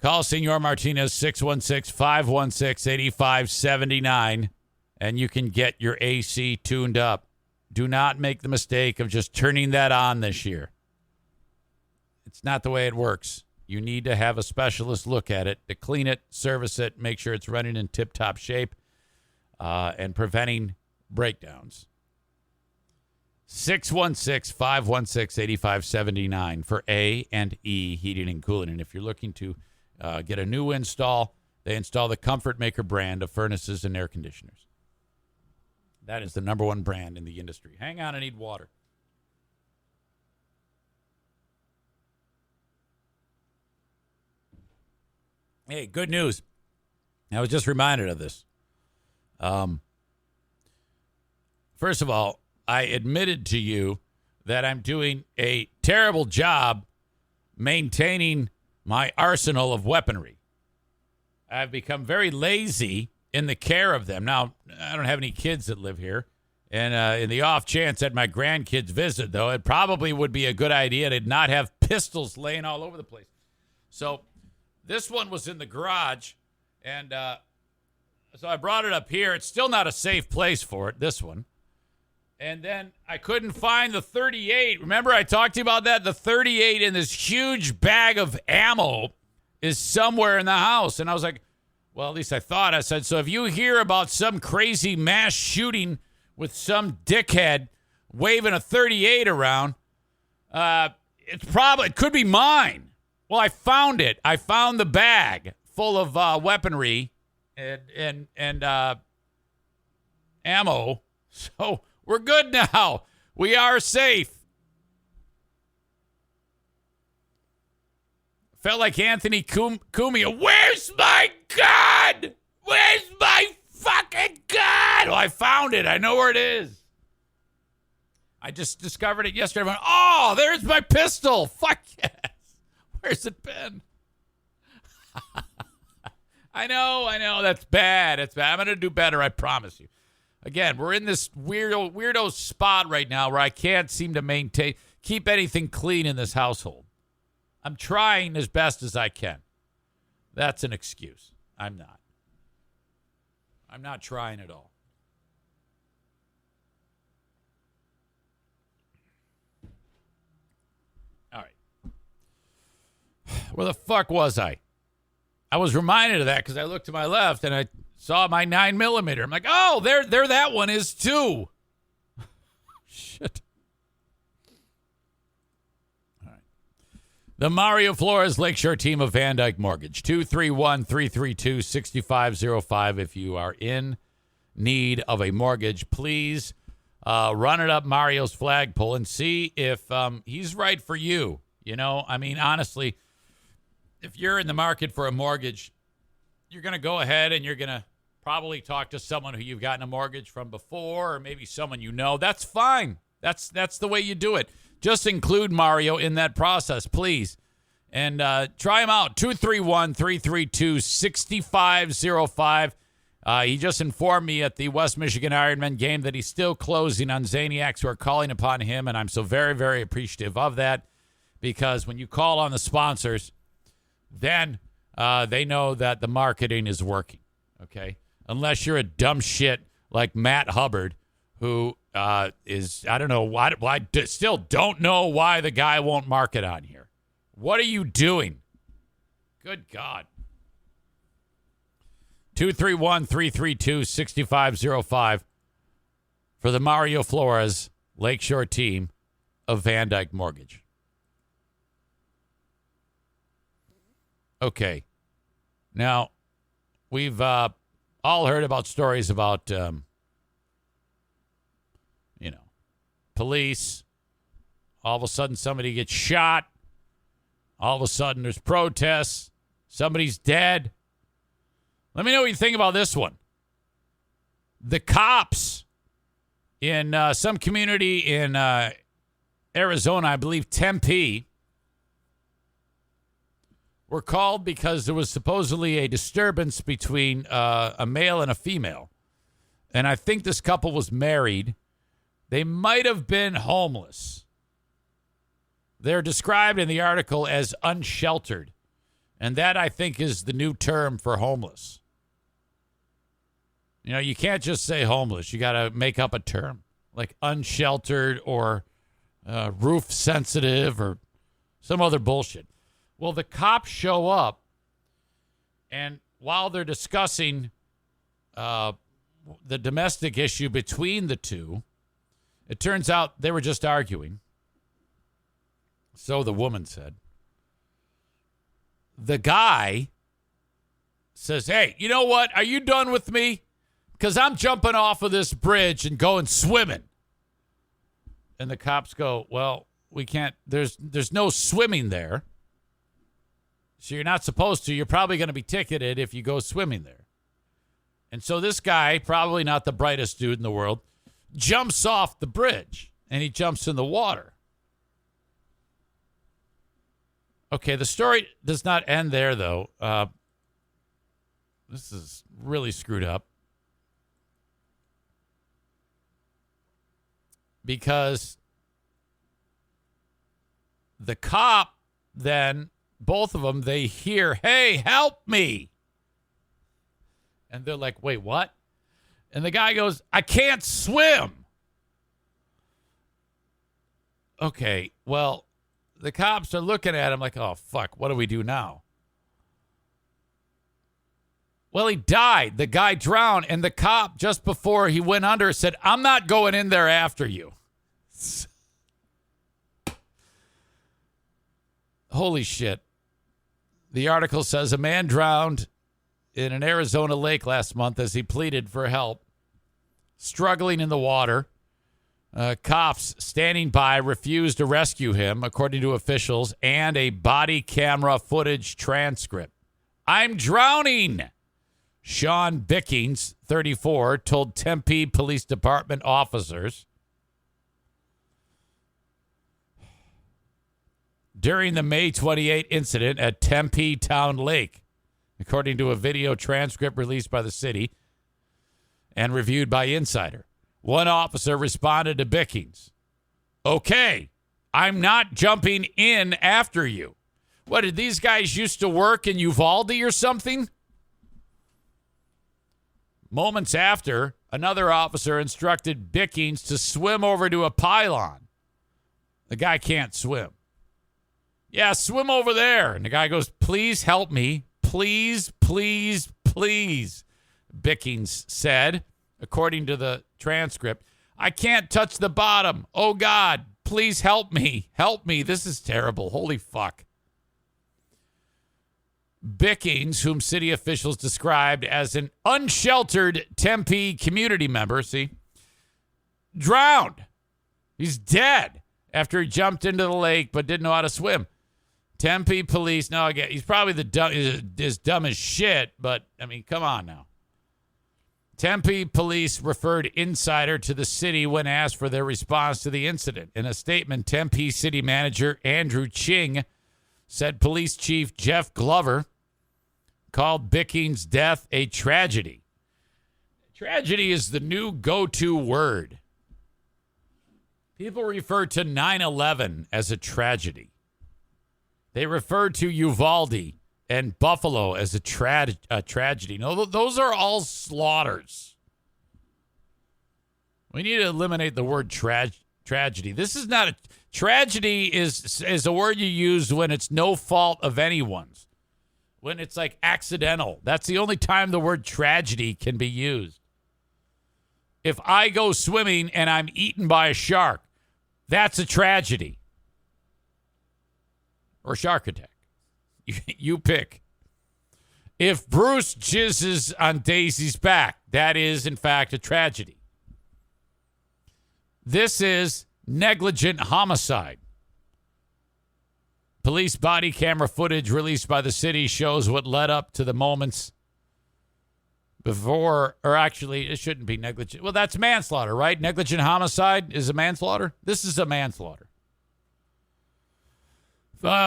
Call Senor Martinez, 616-516-8579, and you can get your AC tuned up. Do not make the mistake of just turning that on this year. It's not the way it works. You need to have a specialist look at it to clean it, service it, make sure it's running in tip-top shape, and preventing breakdowns. 616-516-8579 for A&E Heating and Cooling. And if you're looking to get a new install, they install the Comfort Maker brand of furnaces and air conditioners. That is the number one brand in the industry. Hang on, I need water. Hey, good news. I was just reminded of this. First of all, I admitted to you that I'm doing a terrible job maintaining my arsenal of weaponry. I've become very lazy in the care of them. Now, I don't have any kids that live here. And in the off chance that my grandkids visit, though, it probably would be a good idea to not have pistols laying all over the place. So this one was in the garage, And so I brought it up here. It's still not a safe place for it, this one. And then I couldn't find the 38. Remember I talked to you about that? The 38 in this huge bag of ammo is somewhere in the house. And I was like, well, at least I thought. I said, so if you hear about some crazy mass shooting with some dickhead waving a 38 around, it could be mine. Well, I found it. I found the bag full of weaponry and ammo. So we're good now. We are safe. Felt like Anthony Cumia. Where's my gun? Where's my fucking gun? Well, I found it. I know where it is. I just discovered it yesterday. I went, oh, there's my pistol. Fuck yes. Where's it been? I know. That's bad. It's bad. I'm going to do better. I promise you. Again, we're in this weirdo spot right now where I can't seem to keep anything clean in this household. I'm trying as best as I can. That's an excuse. I'm not. I'm not trying at all. All right. Where the fuck was I? I was reminded of that because I looked to my left and I saw my 9mm. I'm like, oh, there that one is too. Shit. The Mario Flores Lakeshore team of Van Dyke Mortgage. 231-332-6505. If you are in need of a mortgage, please run it up Mario's flagpole and see if he's right for you. You know, I mean, honestly, if you're in the market for a mortgage, you're going to go ahead and you're going to probably talk to someone who you've gotten a mortgage from before or maybe someone you know. That's fine. That's the way you do it. Just include Mario in that process, please. And try him out. 231-332-6505. He just informed me at the West Michigan Ironman game that he's still closing on Zaniacs who are calling upon him, and I'm so very, very appreciative of that because when you call on the sponsors, then they know that the marketing is working, okay? Unless you're a dumb shit like Matt Hubbard, who is, I don't know, why I still don't know why the guy won't market on here. What are you doing? Good God. 231-332-6505 for the Mario Flores Lakeshore team of Van Dyke Mortgage. Okay. Now, we've all heard about stories about, police. All of a sudden, somebody gets shot. All of a sudden, there's protests. Somebody's dead. Let me know what you think about this one. The cops in some community in Arizona, I believe Tempe, were called because there was supposedly a disturbance between a male and a female. And I think this couple was married. They might have been homeless. They're described in the article as unsheltered. And that, I think, is the new term for homeless. You know, you can't just say homeless. You got to make up a term like unsheltered or roof sensitive or some other bullshit. Well, the cops show up, and while they're discussing the domestic issue between the two, it turns out they were just arguing. So the woman said. The guy says, hey, you know what? Are you done with me? Because I'm jumping off of this bridge and going swimming. And the cops go, well, we can't. There's no swimming there. So you're not supposed to. You're probably going to be ticketed if you go swimming there. And so this guy, probably not the brightest dude in the world, jumps off the bridge, and he jumps in the water. Okay, the story does not end there, though. This is really screwed up. Because the cop then, both of them, they hear, hey, help me. And they're like, wait, what? And the guy goes, I can't swim. Okay, well, the cops are looking at him like, oh, fuck, what do we do now? Well, he died. The guy drowned, and the cop, just before he went under, said, I'm not going in there after you. Holy shit. The article says a man drowned in an Arizona lake last month as he pleaded for help, struggling in the water. Cops standing by refused to rescue him, according to officials, and a body camera footage transcript. I'm drowning, Sean Bickings, 34, told Tempe Police Department officers. During the May 28 incident at Tempe Town Lake, according to a video transcript released by the city and reviewed by Insider. One officer responded to Bickings, okay, I'm not jumping in after you. What, did these guys used to work in Uvalde or something? Moments after, another officer instructed Bickings to swim over to a pylon. The guy can't swim. Yeah, swim over there. And the guy goes, please help me. Please, please, please, Bickings said, according to the transcript. I can't touch the bottom. Oh, God, please help me. Help me. This is terrible. Holy fuck. Bickings, whom city officials described as an unsheltered Tempe community member, drowned. He's dead after he jumped into the lake but didn't know how to swim. Tempe police, no, again, he's probably is dumb as shit, but, I mean, come on now. Tempe police referred Insider to the city when asked for their response to the incident. In a statement, Tempe city manager Andrew Ching said police chief Jeff Glover called Bickings' death a tragedy. Tragedy is the new go-to word. People refer to 9/11 as a tragedy. They refer to Uvalde and Buffalo as a tragedy. No, those are all slaughters. We need to eliminate the word tragedy. This is not a tragedy. Is a word you use when it's no fault of anyone's. When it's like accidental. That's the only time the word tragedy can be used. If I go swimming and I'm eaten by a shark, that's a tragedy. Or shark attack. You pick. If Bruce jizzes on Daisy's back, that is, in fact, a tragedy. This is negligent homicide. Police body camera footage released by the city shows what led up to the moments before, or actually, it shouldn't be negligent. Well, that's manslaughter, right? Negligent homicide is a manslaughter? This is a manslaughter.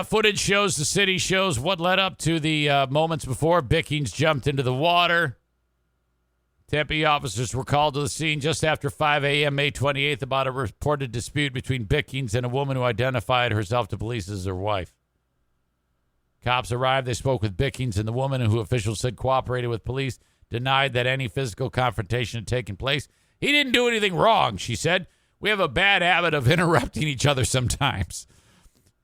Footage shows the city shows what led up to the moments before Bickings jumped into the water. Tempe officers were called to the scene just after 5 a.m. May 28th about a reported dispute between Bickings and a woman who identified herself to police as her wife. Cops arrived. They spoke with Bickings, and the woman, who officials said cooperated with police, denied that any physical confrontation had taken place. He didn't do anything wrong, she said. We have a bad habit of interrupting each other sometimes.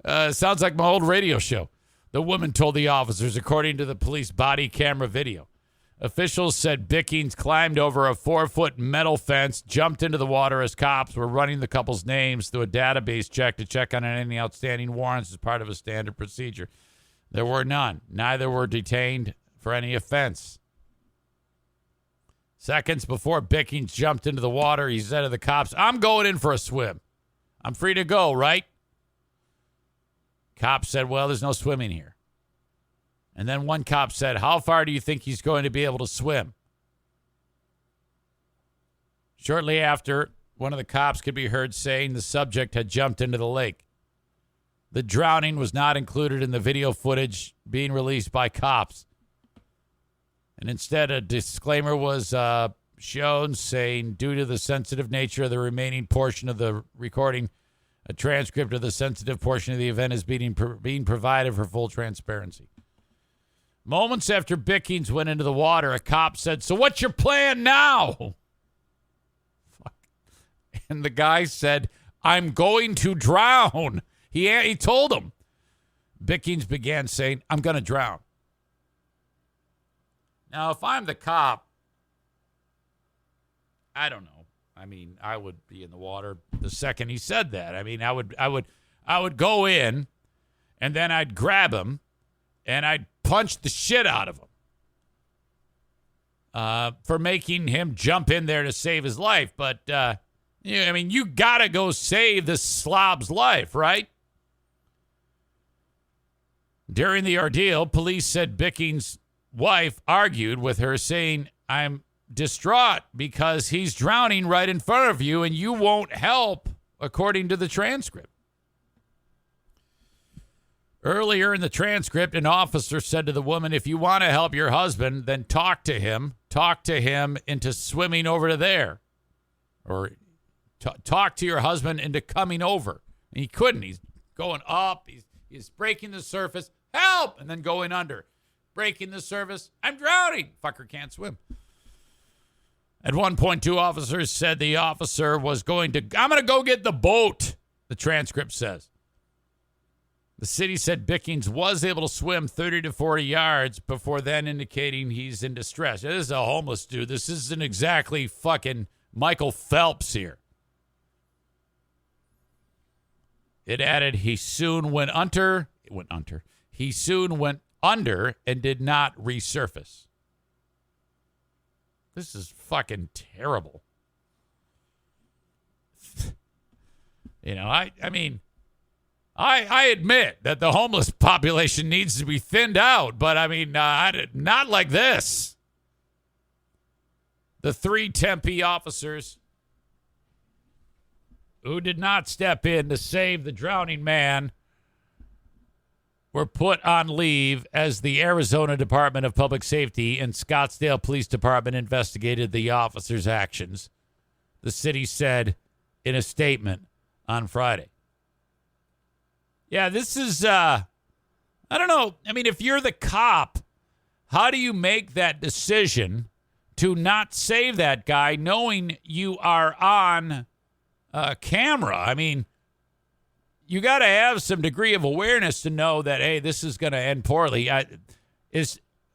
Sounds like my old radio show. The woman told the officers, according to the police body camera video. Officials said Bickings climbed over a 4-foot metal fence, jumped into the water as cops were running the couple's names through a database check to check on any outstanding warrants as part of a standard procedure. There were none. Neither were detained for any offense. Seconds before Bickings jumped into the water, he said to the cops, I'm going in for a swim. I'm free to go, right? Cops said, well, there's no swimming here. And then one cop said, how far do you think he's going to be able to swim? Shortly after, one of the cops could be heard saying the subject had jumped into the lake. The drowning was not included in the video footage being released by cops. And instead, a disclaimer was shown saying, due to the sensitive nature of the remaining portion of the recording, a transcript of the sensitive portion of the event is being provided for full transparency. Moments after Bickings went into the water, a cop said, "So what's your plan now?" Fuck. And the guy said, "I'm going to drown." He told him. Bickings began saying, "I'm going to drown." Now, if I'm the cop, I don't know. I mean, I would be in the water the second he said that. I mean, I would go in, and then I'd grab him, and I'd punch the shit out of him for making him jump in there to save his life. But I mean, you gotta go save this slob's life, right? During the ordeal, police said Bickings' wife argued with her, saying, "I'm distraught because he's drowning right in front of you and you won't help," according to the transcript. Earlier in the transcript, an officer said to the woman, "If you want to help your husband, then talk to him into swimming over to there." Or talk to your husband into coming over. And he couldn't. He's going up. He's breaking the surface. "Help!" And then going under. Breaking the surface. "I'm drowning." Fucker can't swim. At one point, two officers said the officer was I'm going to go get the boat, the transcript says. The city said Bickings was able to swim 30 to 40 yards before then indicating he's in distress. This is a homeless dude. This isn't exactly fucking Michael Phelps here. It added he soon went under. He soon went under and did not resurface. This is fucking terrible. I mean, I admit that the homeless population needs to be thinned out, but I mean, not like this. The three Tempe officers who did not step in to save the drowning man were put on leave as the Arizona Department of Public Safety and Scottsdale Police Department investigated the officers' actions, the city said in a statement on Friday. Yeah, this is, I don't know. I mean, if you're the cop, how do you make that decision to not save that guy knowing you are on camera? I mean, you got to have some degree of awareness to know that, hey, this is going to end poorly. I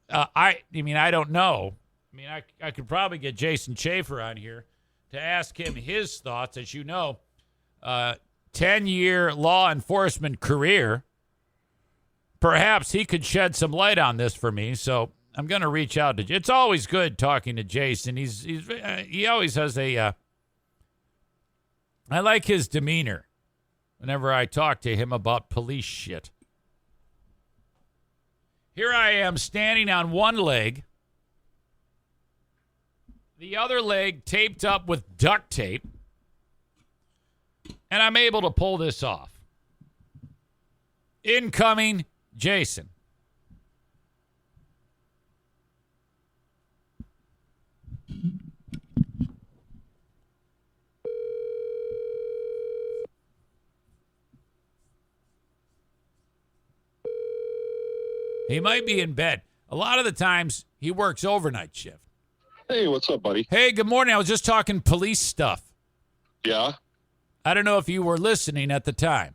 don't know. I mean, I could probably get Jason Schaefer on here to ask him his thoughts. As you know, 10-year law enforcement career. Perhaps he could shed some light on this for me. So I'm going to reach out to. It's always good talking to Jason. He always has I like his demeanor whenever I talk to him about police shit. Here I am standing on one leg, the other leg taped up with duct tape, and I'm able to pull this off. Incoming, Jason. He might be in bed. A lot of the times, he works overnight shift. Hey, what's up, buddy? Hey, good morning. I was just talking police stuff. Yeah? I don't know if you were listening at the time.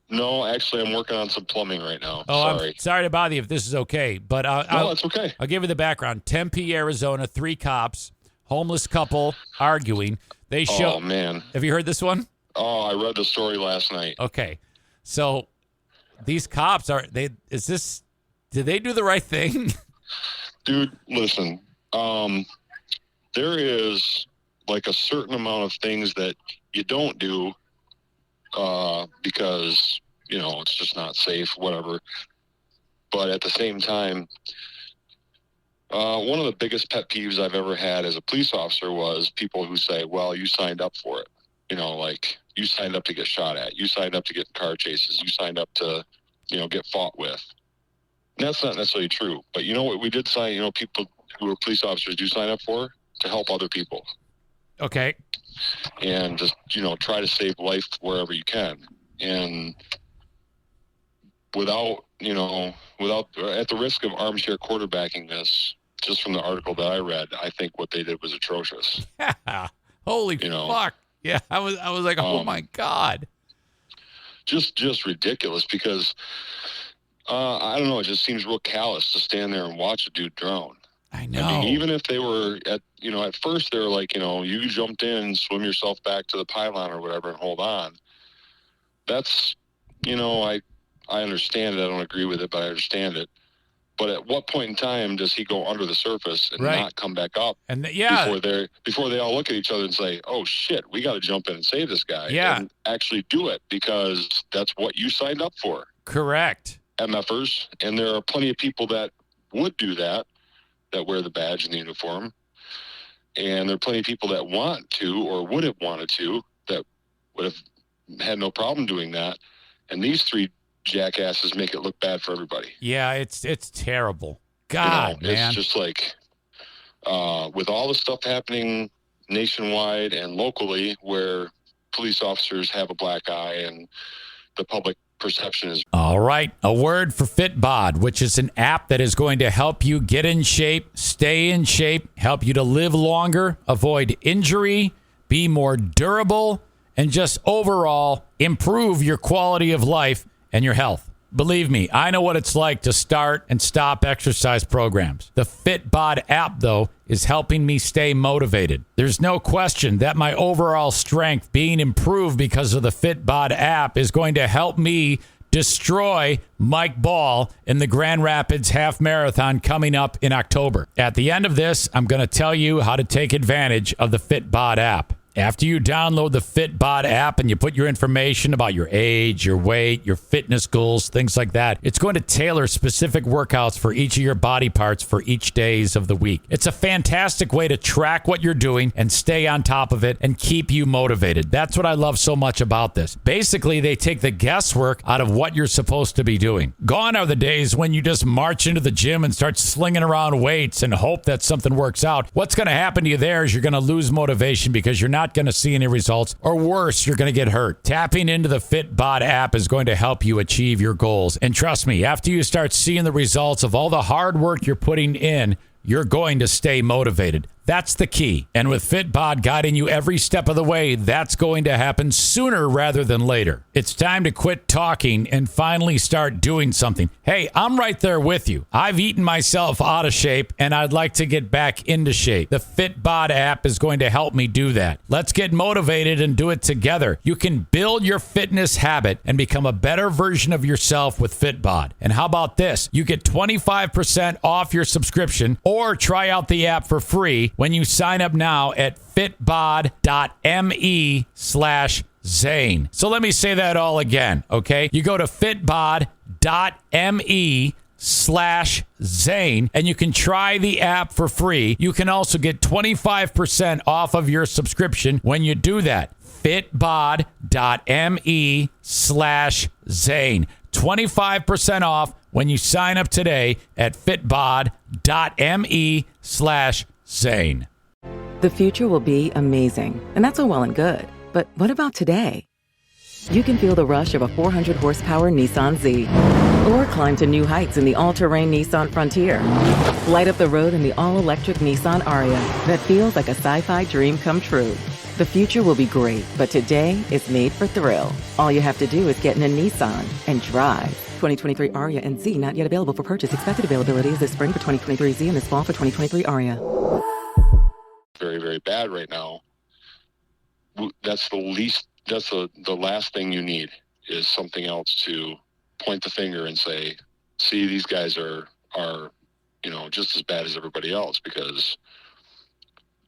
No, actually, I'm working on some plumbing right now. Oh, sorry. I'm sorry to bother you if this is okay, but No, it's okay. I'll give you the background. Tempe, Arizona, 3 cops, homeless couple arguing. They show. Oh, man. Have you heard this one? Oh, I read the story last night. Okay. So these cops did they do the right thing? Dude, listen. There is like a certain amount of things that you don't do because, it's just not safe, whatever. But at the same time, one of the biggest pet peeves I've ever had as a police officer was people who say, well, you signed up for it. Like you signed up to get shot at. You signed up to get in car chases. You signed up to, get fought with. And that's not necessarily true. But you know what we did sign, people who are police officers do sign up for? To help other people. Okay. And just, try to save life wherever you can. And without at the risk of armchair quarterbacking this, just from the article that I read, I think what they did was atrocious. Holy fuck. Yeah, I was like, oh my God. Just ridiculous because I don't know, it just seems real callous to stand there and watch a dude drown. I know. I mean, even if they were at first they were like, you jumped in and swim yourself back to the pylon or whatever and hold on. That's, I understand it. I don't agree with it, but I understand it. But at what point in time does he go under the surface and not come back up? And before they all look at each other and say, "Oh shit, we got to jump in and save this guy," and actually do it because that's what you signed up for. Correct. MFers, and there are plenty of people that would do that wear the badge and the uniform, and there are plenty of people that want to or would have wanted to that would have had no problem doing that, and these three jackasses make it look bad for everybody. Yeah, it's terrible. God, man. It's just like with all the stuff happening nationwide and locally where police officers have a black eye and the public perception is. All right, a word for Fitbod, which is an app that is going to help you get in shape, stay in shape, help you to live longer, avoid injury, be more durable, and just overall improve your quality of life and your health. Believe me, I know what it's like to start and stop exercise programs. The Fitbod app, though, is helping me stay motivated. There's no question that my overall strength being improved because of the Fitbod app is going to help me destroy Mike Ball in the Grand Rapids Half Marathon coming up in October. At the end of this, I'm going to tell you how to take advantage of the Fitbod app. After you download the Fitbod app and you put your information about your age, your weight, your fitness goals, things like that, it's going to tailor specific workouts for each of your body parts for each days of the week. It's a fantastic way to track what you're doing and stay on top of it and keep you motivated. That's what I love so much about this. Basically, they take the guesswork out of what you're supposed to be doing. Gone are the days when you just march into the gym and start slinging around weights and hope that something works out. What's going to happen to you there is you're going to lose motivation because you're not going to see any results, or worse, you're going to get hurt. Tapping into the Fitbod app is going to help you achieve your goals. And trust me, after you start seeing the results of all the hard work you're putting in, you're going to stay motivated. That's the key. And with Fitbod guiding you every step of the way, that's going to happen sooner rather than later. It's time to quit talking and finally start doing something. Hey, I'm right there with you. I've eaten myself out of shape and I'd like to get back into shape. The Fitbod app is going to help me do that. Let's get motivated and do it together. You can build your fitness habit and become a better version of yourself with Fitbod. And how about this? You get 25% off your subscription or try out the app for free when you sign up now at fitbod.me/Zane. So let me say that all again, okay? You go to fitbod.me/Zane and you can try the app for free. You can also get 25% off of your subscription when you do that. fitbod.me/Zane. 25% off when you sign up today at fitbod.me/Zane. The future will be amazing, and that's all well and good. But what about today? You can feel the rush of a 400-horsepower Nissan Z, or climb to new heights in the all-terrain Nissan Frontier. Light up the road in the all-electric Nissan Ariya that feels like a sci-fi dream come true. The future will be great, but today is made for thrill. All you have to do is get in a Nissan and drive. 2023 Ariya and Z not yet available for purchase. Expected availability is this spring for 2023 Z and this fall for 2023 Ariya. Very, very bad right now. That's the last thing you need is something else to point the finger and say, see, these guys are just as bad as everybody else, because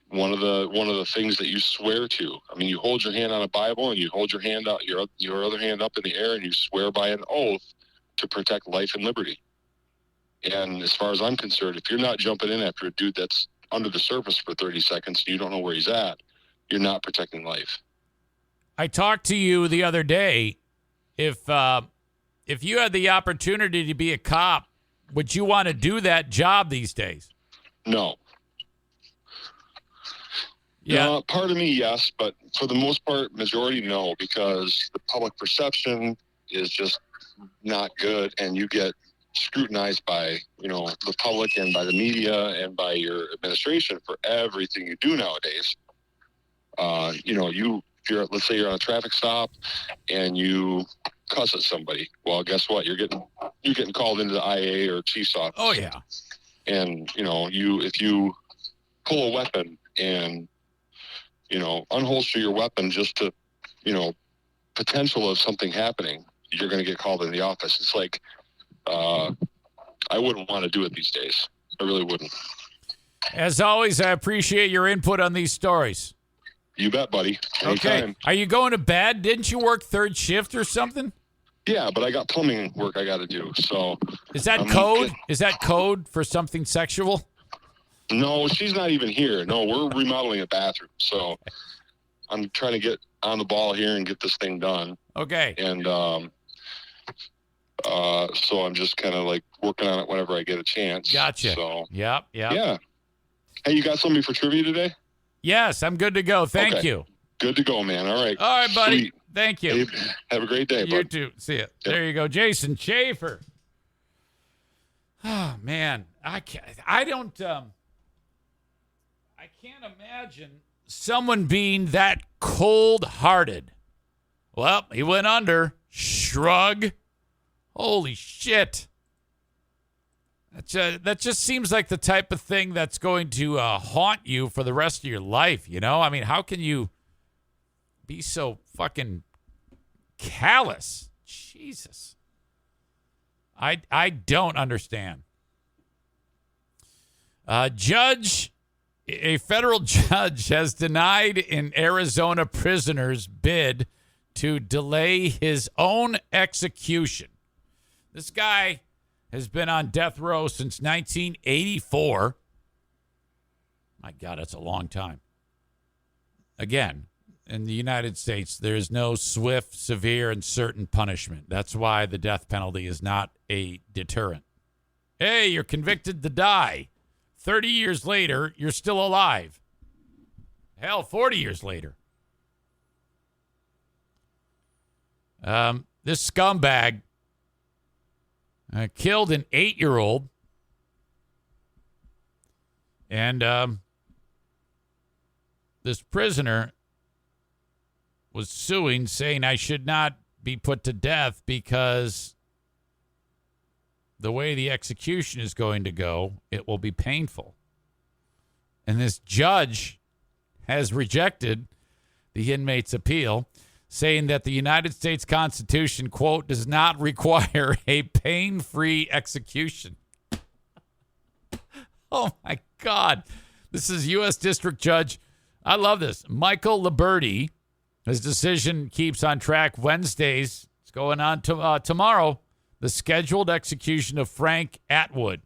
one of the things that you swear to, I mean, you hold your hand on a Bible and you hold your hand out, your other hand up in the air, and you swear by an oath to protect life and liberty. And as far as I'm concerned, if you're not jumping in after a dude that's under the surface for 30 seconds and you don't know where he's at, you're not protecting life. I talked to you the other day. If you had the opportunity to be a cop, would you want to do that job these days? No. Yeah. Part of me, yes, but for the most part, majority, no, because the public perception is just not good, and you get scrutinized by, the public and by the media and by your administration for everything you do nowadays. Let's say you're on a traffic stop and you cuss at somebody. Well, guess what? You're getting called into the IA or chief's office. Oh yeah. And if you pull a weapon and unholster your weapon just to potential of something happening, you're going to get called in the office. It's like I wouldn't want to do it these days. I really wouldn't. As always, I appreciate your input on these stories. You bet, buddy. Anytime. Okay. Are you going to bed? Didn't you work third shift or something? Yeah, but I got plumbing work I got to do. So is that code? Is that code for something sexual? No, she's not even here. No, we're remodeling a bathroom. So I'm trying to get on the ball here and get this thing done. Okay. And so I'm just kind of like working on it whenever I get a chance. Gotcha. So Yep. Yeah. Hey, you got somebody for trivia today? Yes, I'm good to go. Thank you. Good to go, man. All right. All right, buddy. Sweet. Thank you. Hey, have a great day, bud. You too. See ya. Yep. There you go. Jason Schaefer. Oh, man. I can't imagine someone being that cold-hearted. Well, he went under. Shrug. Holy shit. That just seems like the type of thing that's going to haunt you for the rest of your life, I mean, how can you be so fucking callous? Jesus. I don't understand. A federal judge has denied an Arizona prisoner's bid to delay his own execution. This guy has been on death row since 1984. My God, that's a long time. Again, in the United States, there is no swift, severe, and certain punishment. That's why the death penalty is not a deterrent. Hey, you're convicted to die. 30 years later, you're still alive. Hell, 40 years later. This scumbag killed an 8-year-old. And this prisoner was suing, saying I should not be put to death because the way the execution is going to go, it will be painful. And this judge has rejected the inmate's appeal, saying that the United States Constitution, quote, does not require a pain-free execution. Oh, my God. This is U.S. District Judge. I love this. Michael Liberty. His decision keeps on track Wednesdays. It's going on tomorrow. The scheduled execution of Frank Atwood,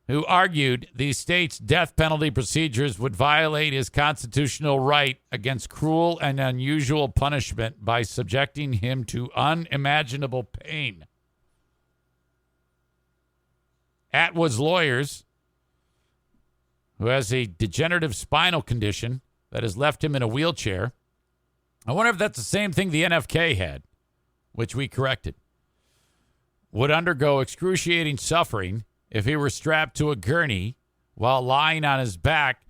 who argued the state's death penalty procedures would violate his constitutional right against cruel and unusual punishment by subjecting him to unimaginable pain. Atwood's lawyers, who has a degenerative spinal condition that has left him in a wheelchair. I wonder if that's the same thing the NFK had, which we corrected. Would undergo excruciating suffering if he were strapped to a gurney while lying on his back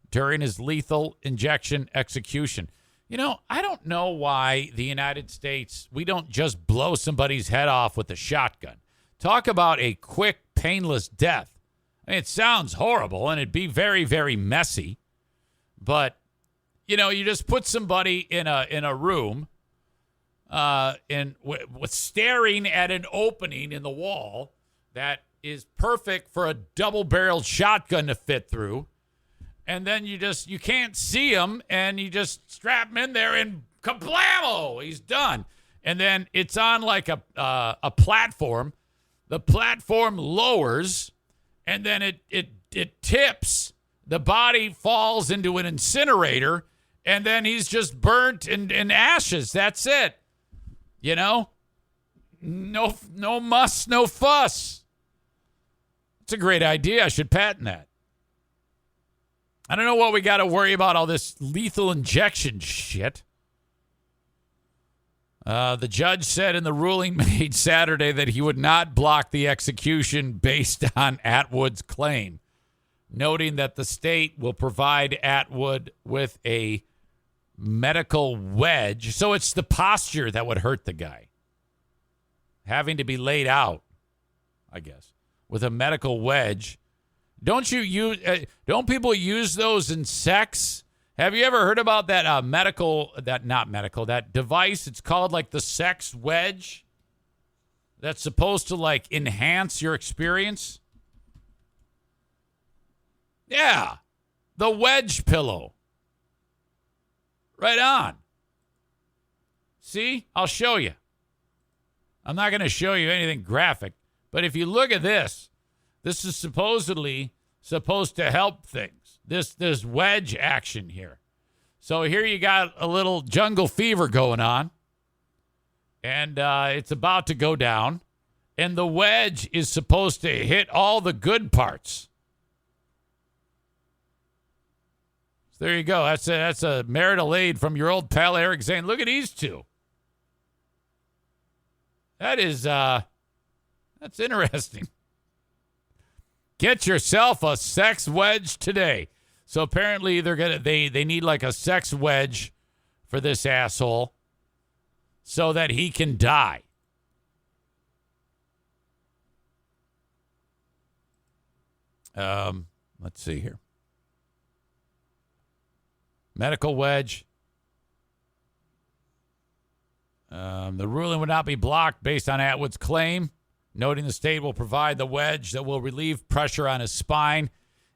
during his lethal injection execution. I don't know why the United States, we don't just blow somebody's head off with a shotgun. Talk about a quick, painless death. I mean, it sounds horrible, and it'd be very, very messy. But, you just put somebody in a room with staring at an opening in the wall that is perfect for a double-barreled shotgun to fit through. And then you can't see him, and you just strap him in there, and kablamo, he's done. And then it's on like a platform. The platform lowers, and then it tips. The body falls into an incinerator, and then he's just burnt in ashes. That's it. No muss, no fuss. It's a great idea. I should patent that. I don't know what we got to worry about all this lethal injection shit. The judge said in the ruling made Saturday that he would not block the execution based on Atwood's claim, noting that the state will provide Atwood with a medical wedge. So it's the posture that would hurt the guy. Having to be laid out, I guess, with a medical wedge. Don't people use those in sex? Have you ever heard about that that device? It's called like the sex wedge. That's supposed to like enhance your experience. Yeah. The wedge pillow. Right on. See? I'll show you. I'm not going to show you anything graphic, but if you look at this is supposedly supposed to help things. This wedge action here. So here you got a little jungle fever going on, and it's about to go down, and the wedge is supposed to hit all the good parts. So there you go. That's a marital aid from your old pal Eric Zane. Look at these two. That's interesting. Get yourself a sex wedge today. So apparently they need like a sex wedge for this asshole so that he can die. Let's see here. Medical wedge. The ruling would not be blocked based on Atwood's claim, noting the state will provide the wedge that will relieve pressure on his spine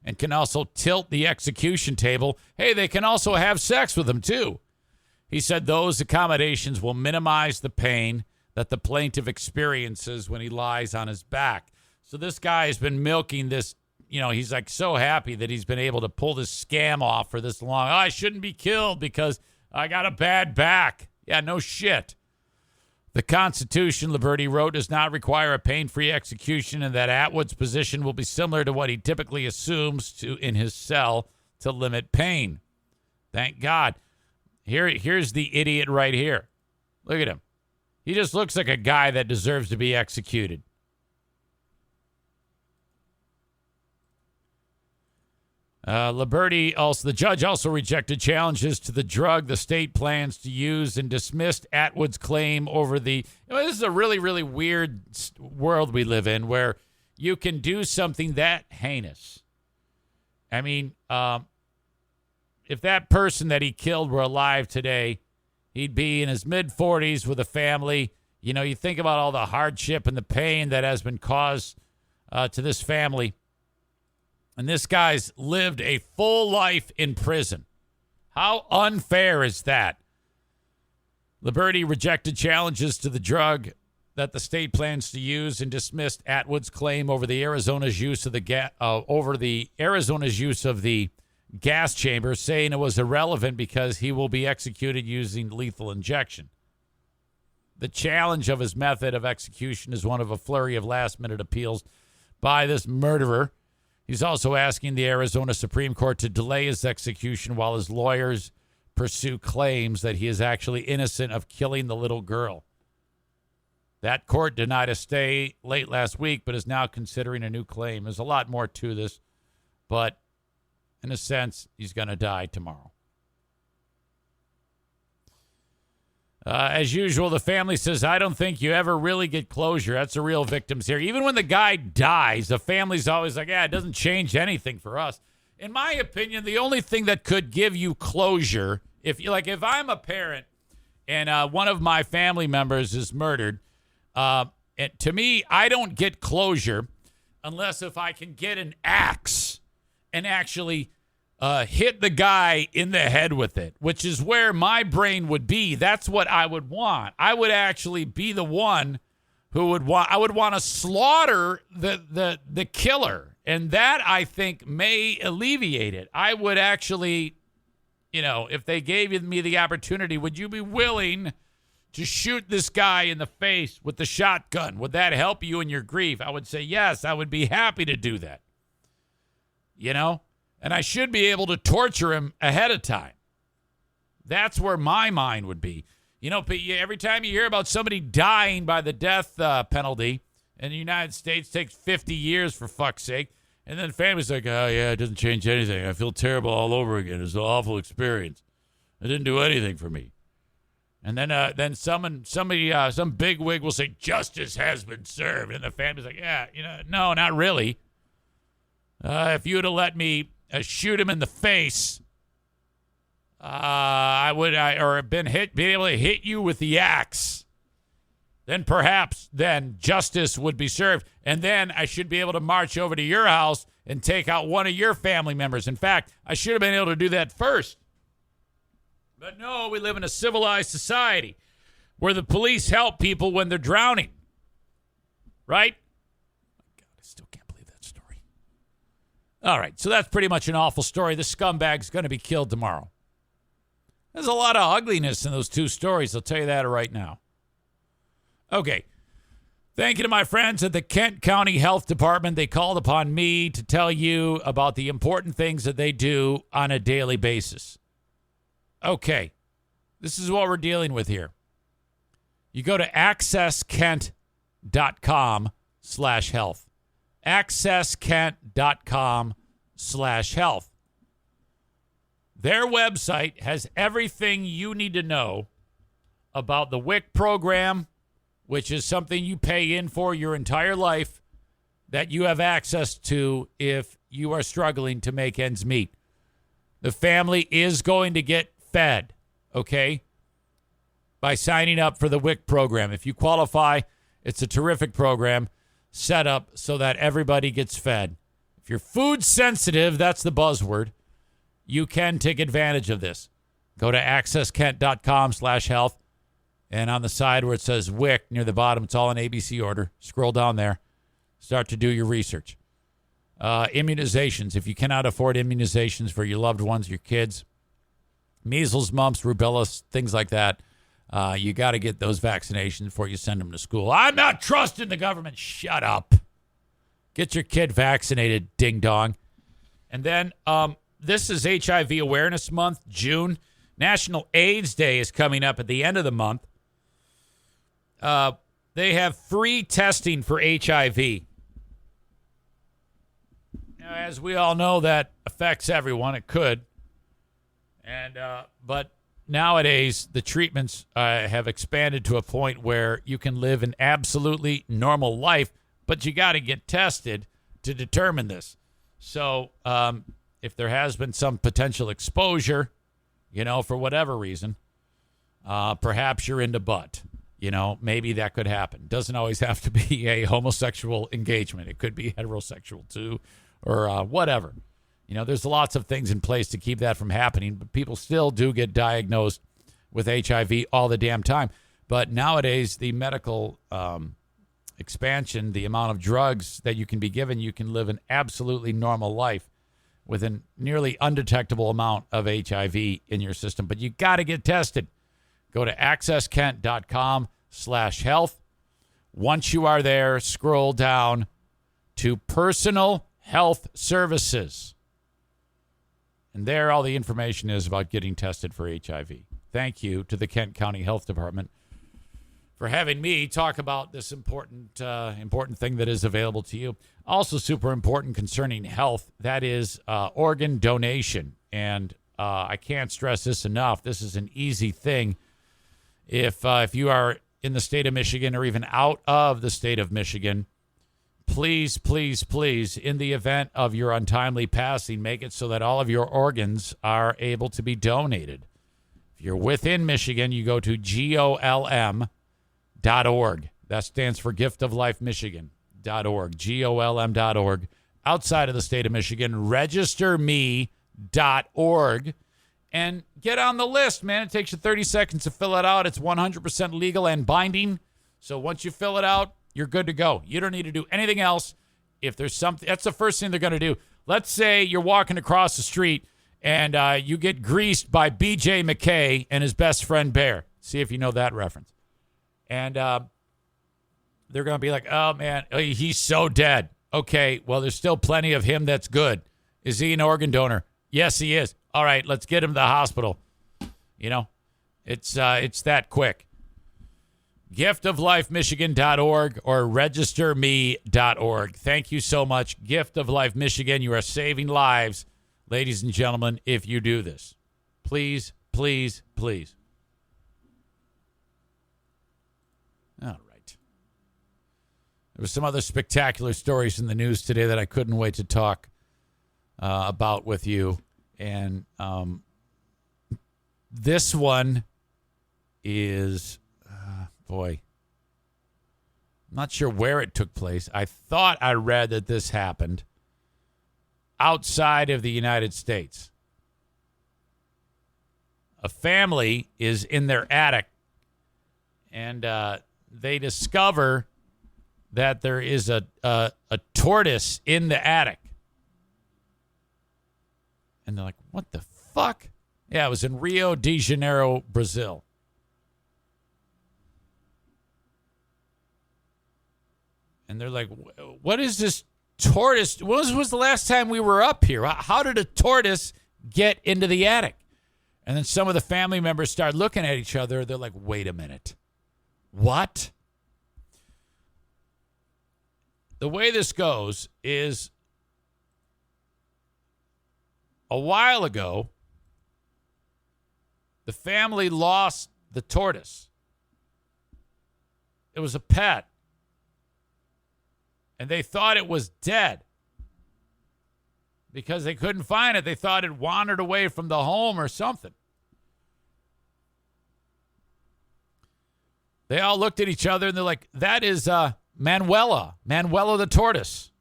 and can also tilt the execution table. Hey, they can also have sex with him, too. He said those accommodations will minimize the pain that the plaintiff experiences when he lies on his back. So this guy has been milking this. He's like so happy that he's been able to pull this scam off for this long. I shouldn't be killed because I got a bad back. Yeah, no shit. The Constitution, Liberty wrote, does not require a pain-free execution, and that Atwood's position will be similar to what he typically assumes in his cell to limit pain. Thank God. Here's the idiot right here. Look at him. He just looks like a guy that deserves to be executed. The judge also rejected challenges to the drug the state plans to use and dismissed Atwood's claim over this is a really, really weird world we live in where you can do something that heinous. I mean, if that person that he killed were alive today, he'd be in his mid-40s with a family. You think about all the hardship and the pain that has been caused to this family. And this guy's lived a full life in prison. How unfair is that? Liberty rejected challenges to the drug that the state plans to use and dismissed Atwood's claim over the Arizona's use of the gas chamber, saying it was irrelevant because he will be executed using lethal injection. The challenge of his method of execution is one of a flurry of last-minute appeals by this murderer. He's also asking the Arizona Supreme Court to delay his execution while his lawyers pursue claims that he is actually innocent of killing the little girl. That court denied a stay late last week, but is now considering a new claim. There's a lot more to this, but in a sense, he's going to die tomorrow. As usual, the family says, I don't think you ever really get closure. That's the real victims here. Even when the guy dies, the family's always like, it doesn't change anything for us. In my opinion, the only thing that could give you closure, if I'm a parent and one of my family members is murdered, to me, I don't get closure unless if I can get an axe and actually hit the guy in the head with it, which is where my brain would be. That's what I would want. I would actually be the one who would want to slaughter the killer. And that, I think, may alleviate it. I would actually, if they gave me the opportunity, would you be willing to shoot this guy in the face with the shotgun? Would that help you in your grief? I would say, yes, I would be happy to do that. And I should be able to torture him ahead of time. That's where my mind would be. But every time you hear about somebody dying by the death penalty in the United States, takes 50 years for fuck's sake. And then family's like, oh, yeah, it doesn't change anything. I feel terrible all over again. It's an awful experience. It didn't do anything for me. And then some big wig will say, justice has been served. And the family's like, yeah, no, not really. If you would have let me shoot him in the face, I would, or been able to hit you with the axe, then perhaps justice would be served. And then I should be able to march over to your house and take out one of your family members. In fact, I should have been able to do that first. But no, we live in a civilized society where the police help people when they're drowning. Right? My God, I still can't believe that story. All right, so that's pretty much an awful story. This scumbag's going to be killed tomorrow. There's a lot of ugliness in those two stories, I'll tell you that right now. Okay. Thank you to my friends at the Kent County Health Department. They called upon me to tell you about the important things that they do on a daily basis. Okay. This is what we're dealing with here. You go to accesskent.com/health. accesskent.com/health. Their website has everything you need to know about the WIC program, which is something you pay in for your entire life that you have access to if you are struggling to make ends meet. The family is going to get fed, okay, by signing up for the WIC program. If you qualify, it's a terrific program set up so that everybody gets fed. If you're food sensitive, that's the buzzword, you can take advantage of this. Go to accesskent.com/health. And on the side where it says WIC near the bottom, it's all in ABC order. Scroll down there. Start to do your research. Immunizations. If you cannot afford immunizations for your loved ones, your kids, measles, mumps, rubella, things like that, you got to get those vaccinations before you send them to school. I'm not trusting the government. Shut up. Get your kid vaccinated, ding dong. And then this is HIV Awareness Month, June. National AIDS Day is coming up at the end of the month. They have free testing for HIV. Now, as we all know, that affects everyone. It could. But nowadays, the treatments have expanded to a point where you can live an absolutely normal life, but you got to get tested to determine this. So if there has been some potential exposure, for whatever reason, perhaps you're into butt. Maybe that could happen. Doesn't always have to be a homosexual engagement. It could be heterosexual too, or whatever. There's lots of things in place to keep that from happening, but people still do get diagnosed with HIV all the damn time. But nowadays, the medical expansion, the amount of drugs that you can be given, you can live an absolutely normal life with a nearly undetectable amount of HIV in your system. But you got to get tested. Go to accesskent.com/health. Once you are there, scroll down to personal health services. And there all the information is about getting tested for HIV. Thank you to the Kent County Health Department for having me talk about this important thing that is available to you. Also super important concerning health, that is organ donation. And I can't stress this enough. This is an easy thing. If you are in the state of Michigan or even out of the state of Michigan, please, please, please, in the event of your untimely passing, make it so that all of your organs are able to be donated. If you're within Michigan, you go to GOLM.org. That stands for Gift of Life Michigan.org. GOLM.org. Outside of the state of Michigan, registerme.org. And get on the list, man. It takes you 30 seconds to fill it out. It's 100% legal and binding. So once you fill it out, you're good to go. You don't need to do anything else. If there's something, that's the first thing they're going to do. Let's say you're walking across the street and you get greased by B.J. McKay and his best friend Bear. See if you know that reference. And they're going to be like, oh, man, he's so dead. Okay, well, there's still plenty of him that's good. Is he an organ donor? Yes, he is. All right, let's get him to the hospital. It's that quick. giftoflifemichigan.org or registerme.org. Thank you so much. Gift of Life Michigan. You are saving lives, ladies and gentlemen, if you do this. Please, please, please. All right. There was some other spectacular stories in the news today that I couldn't wait to talk about with you. And this one is, boy, I'm not sure where it took place. I thought I read that this happened outside of the United States. A family is in their attic, and they discover that there is a tortoise in the attic. And they're like, what the fuck? Yeah, it was in Rio de Janeiro, Brazil. And they're like, what is this tortoise? When was the last time we were up here? How did a tortoise get into the attic? And then some of the family members start looking at each other. They're like, wait a minute. What? The way this goes is a while ago, the family lost the tortoise. It was a pet. And they thought it was dead because they couldn't find it. They thought it wandered away from the home or something. They all looked at each other and they're like, that is Manuela the tortoise.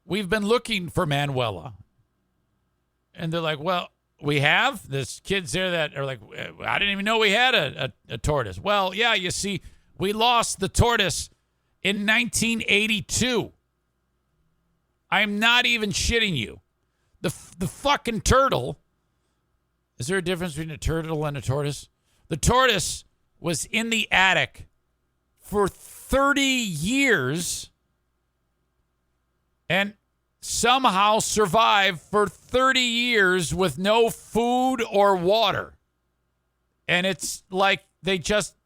We've been looking for Manuela. And they're like, well, we have? There's kids there that are like, I didn't even know we had a tortoise. Well, yeah, you see, we lost the tortoise in 1982. I'm not even shitting you. The fucking turtle. Is there a difference between a turtle and a tortoise? The tortoise was in the attic for 30 years and somehow survived for 30 years with no food or water. And it's like they just,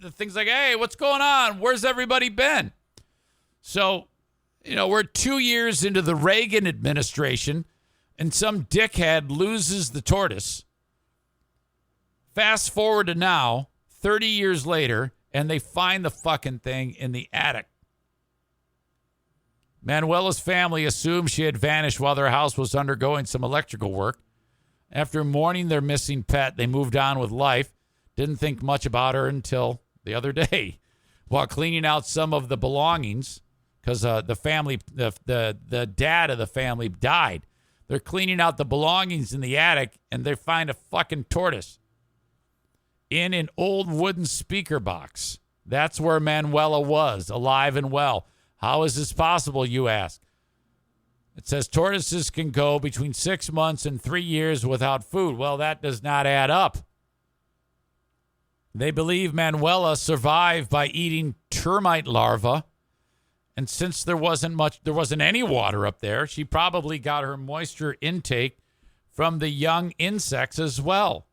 the thing's like, hey, what's going on? Where's everybody been? So, we're 2 years into the Reagan administration and some dickhead loses the tortoise. Fast forward to now, 30 years later, and they find the fucking thing in the attic. Manuela's family assumed she had vanished while their house was undergoing some electrical work. After mourning their missing pet, they moved on with life. Didn't think much about her until the other day, while cleaning out some of the belongings, because the family, the dad of the family died. They're cleaning out the belongings in the attic, and they find a fucking tortoise in an old wooden speaker box. That's where Manuela was, alive and well. How is this possible, you ask? It says tortoises can go between 6 months and 3 years without food. Well, that does not add up. They believe Manuela survived by eating termite larvae. And since there wasn't any water up there, she probably got her moisture intake from the young insects as well.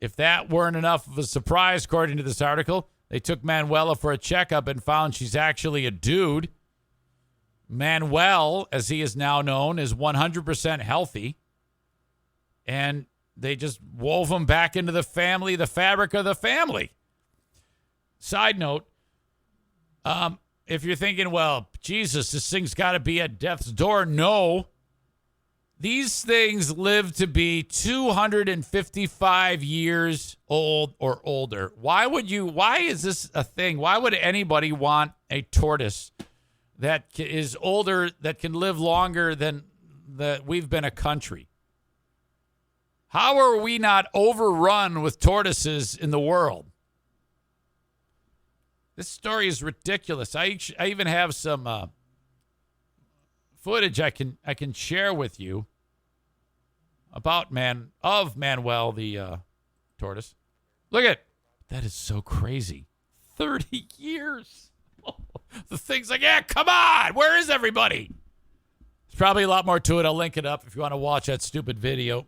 If that weren't enough of a surprise, according to this article, they took Manuela for a checkup and found she's actually a dude. Manuel, as he is now known, is 100% healthy. And they just wove him back into the family, the fabric of the family. Side note, if you're thinking, well, Jesus, this thing's got to be at death's door. No. These things live to be 255 years old or older. Why is this a thing? Why would anybody want a tortoise that is older, that can live longer than we've been a country? How are we not overrun with tortoises in the world? This story is ridiculous. I even have some footage I can share with you about Manuel the tortoise. Look at that, is so crazy. 30 years. The thing's like, yeah, come on. Where is everybody? There's probably a lot more to it. I'll link it up if you want to watch that stupid video.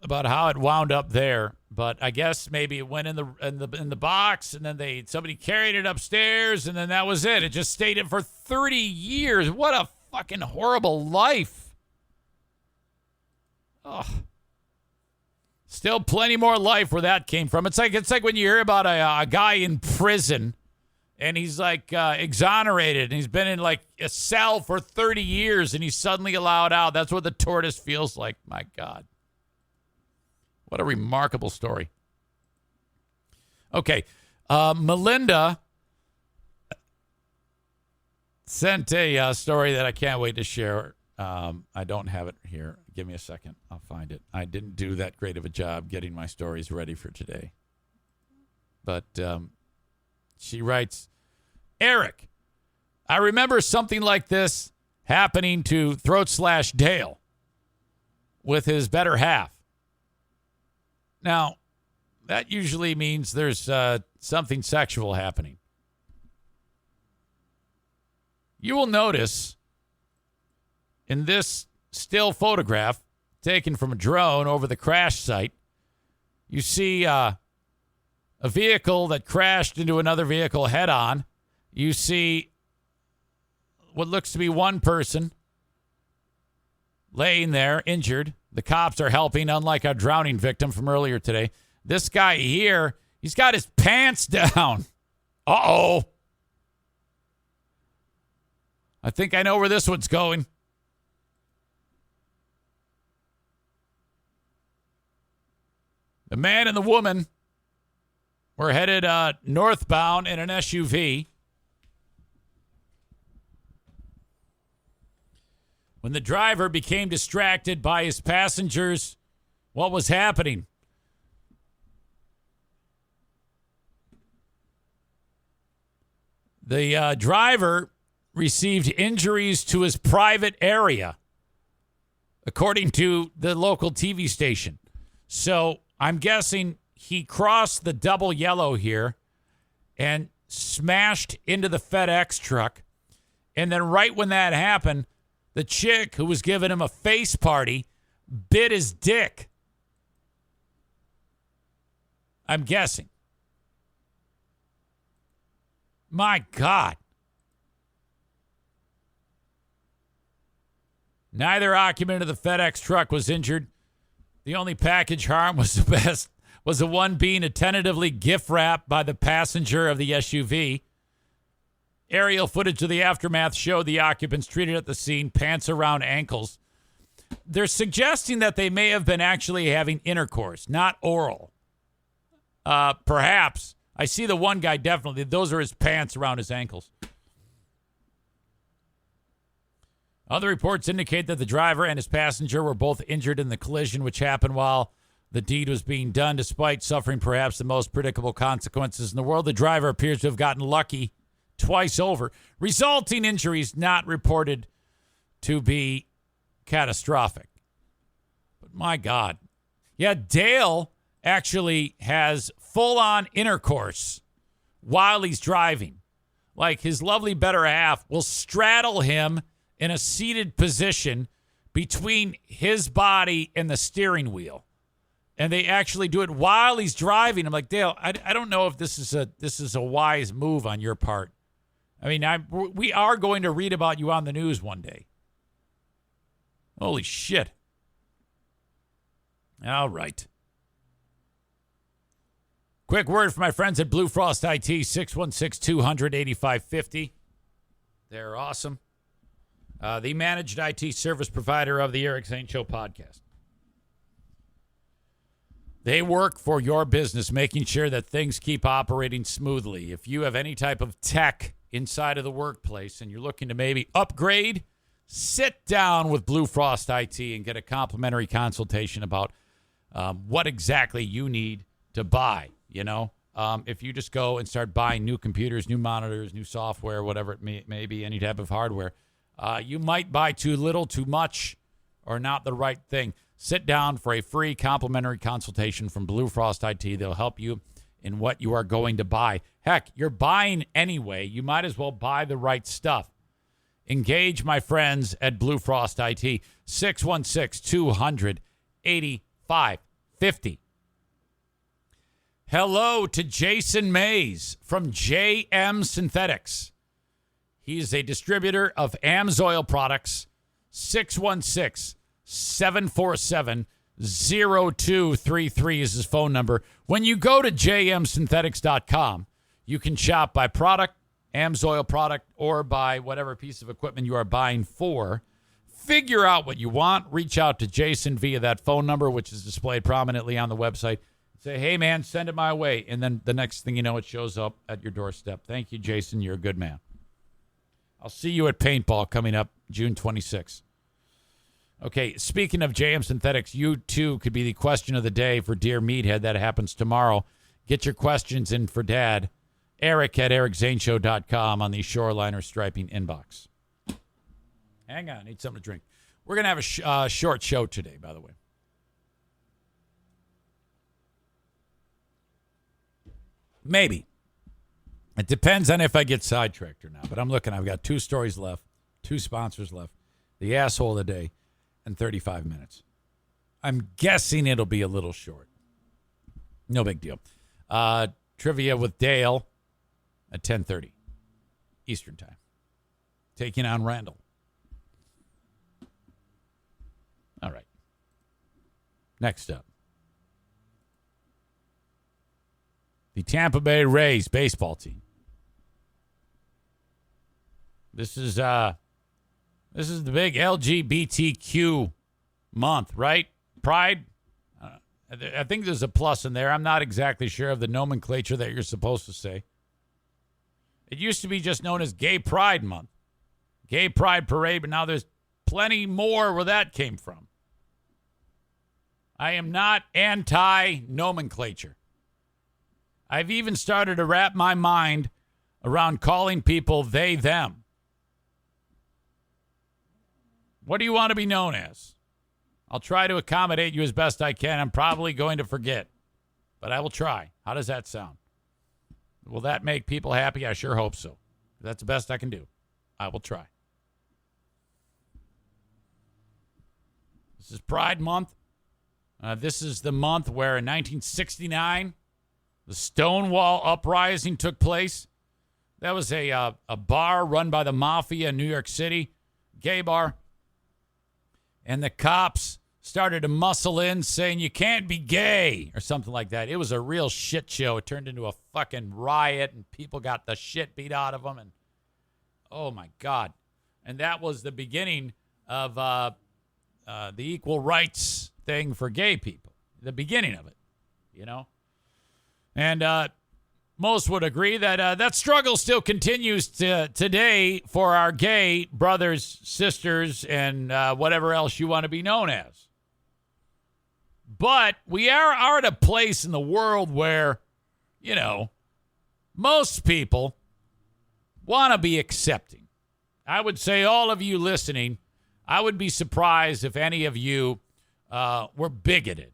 about how it wound up there, but I guess maybe it went in the box, and then somebody carried it upstairs, and then that was it. It just stayed in for 30 years. What a fucking horrible life. Oh. Still plenty more life where that came from. It's like when you hear about a guy in prison, and he's like exonerated, and he's been in like a cell for 30 years, and he's suddenly allowed out. That's what the tortoise feels like. My God. What a remarkable story. Okay. Melinda sent a story that I can't wait to share. I don't have it here. Give me a second. I'll find it. I didn't do that great of a job getting my stories ready for today. But she writes, Eric, I remember something like this happening to Throat/Dale with his better half. Now, that usually means there's something sexual happening. You will notice in this still photograph taken from a drone over the crash site, you see a vehicle that crashed into another vehicle head on. You see what looks to be one person laying there injured. The cops are helping, unlike our drowning victim from earlier today. This guy here, he's got his pants down. Uh-oh. I think I know where this one's going. The man and the woman were headed northbound in an SUV when the driver became distracted by his passengers. What was happening? The driver received injuries to his private area, according to the local TV station. So I'm guessing he crossed the double yellow here and smashed into the FedEx truck. And then right when that happened, the chick who was giving him a face party bit his dick. I'm guessing. My God. Neither occupant of the FedEx truck was injured. The only package harm was the one being tentatively gift wrapped by the passenger of the SUV. Aerial footage of the aftermath showed the occupants treated at the scene, pants around ankles. They're suggesting that they may have been actually having intercourse, not oral. Perhaps. I see the one guy definitely. Those are his pants around his ankles. Other reports indicate that the driver and his passenger were both injured in the collision, which happened while the deed was being done, despite suffering perhaps the most predictable consequences in the world. The driver appears to have gotten lucky twice over, resulting injuries not reported to be catastrophic. But my God. Yeah, Dale actually has full-on intercourse while he's driving. Like his lovely better half will straddle him in a seated position between his body and the steering wheel. And they actually do it while he's driving. I'm like, Dale, I don't know if this is a wise move on your part. I mean, we are going to read about you on the news one day. Holy shit. All right. Quick word from my friends at Blue Frost IT, 616-200-8550. They're awesome. The managed IT service provider of the Eric Zane Show Podcast. They work for your business, making sure that things keep operating smoothly. If you have any type of tech inside of the workplace and you're looking to maybe upgrade, sit down with Blue Frost IT and get a complimentary consultation about what exactly you need to buy. You know, if you just go and start buying new computers, new monitors, new software, whatever it may be, any type of hardware, you might buy too little, too much, or not the right thing. Sit down for a free complimentary consultation from Blue Frost IT. They'll help you in what you are going to buy. Heck, you're buying anyway. You might as well buy the right stuff. Engage my friends at Blue Frost IT, 616-200-8550. 550. Hello to Jason Mays from JM Synthetics. He's a distributor of AMSOIL products. 616-747-0233 is his phone number. When you go to jmsynthetics.com, you can shop by product, AMSOIL product, or by whatever piece of equipment you are buying for. Figure out what you want. Reach out to Jason via that phone number, which is displayed prominently on the website. Say, hey, man, send it my way. And then the next thing you know, it shows up at your doorstep. Thank you, Jason. You're a good man. I'll see you at paintball coming up June 26th. Okay, speaking of JM Synthetics, you too could be the question of the day for Dear Meathead. That happens tomorrow. Get your questions in for Dad. Eric at ericzaneshow.com on the Shoreliner Striping inbox. Hang on, I need something to drink. We're going to have a short show today, by the way. Maybe. It depends on if I get sidetracked or not. But I'm looking. I've got 2 stories left, 2 sponsors left, the asshole of the day, and 35 minutes. I'm guessing it'll be a little short. No big deal. Trivia with Dale at 10:30 Eastern Time. Taking on Randall. All right. Next up. The Tampa Bay Rays baseball team. This is the big LGBTQ month, right? Pride. I think there's a plus in there. I'm not exactly sure of the nomenclature that you're supposed to say. It used to be just known as Gay Pride Month, Gay Pride Parade, but now there's plenty more where that came from. I am not anti-nomenclature. I've even started to wrap my mind around calling people they, them. What do you want to be known as? I'll try to accommodate you as best I can. I'm probably going to forget, but I will try. How does that sound? Will that make people happy? I sure hope so. That's the best I can do. I will try. This is Pride Month. This is the month where in 1969, the Stonewall Uprising took place. That was a bar run by the mafia in New York City, gay bar. And the cops started to muscle in saying you can't be gay or something like that. It was a real shit show. It turned into a fucking riot and people got the shit beat out of them. And oh, my God. And that was the beginning of the equal rights thing for gay people. The beginning of it, you know. And most would agree that that struggle still continues today for our gay brothers, sisters, and whatever else you want to be known as. But we are at a place in the world where, you know, most people want to be accepting. I would say all of you listening, I would be surprised if any of you were bigoted.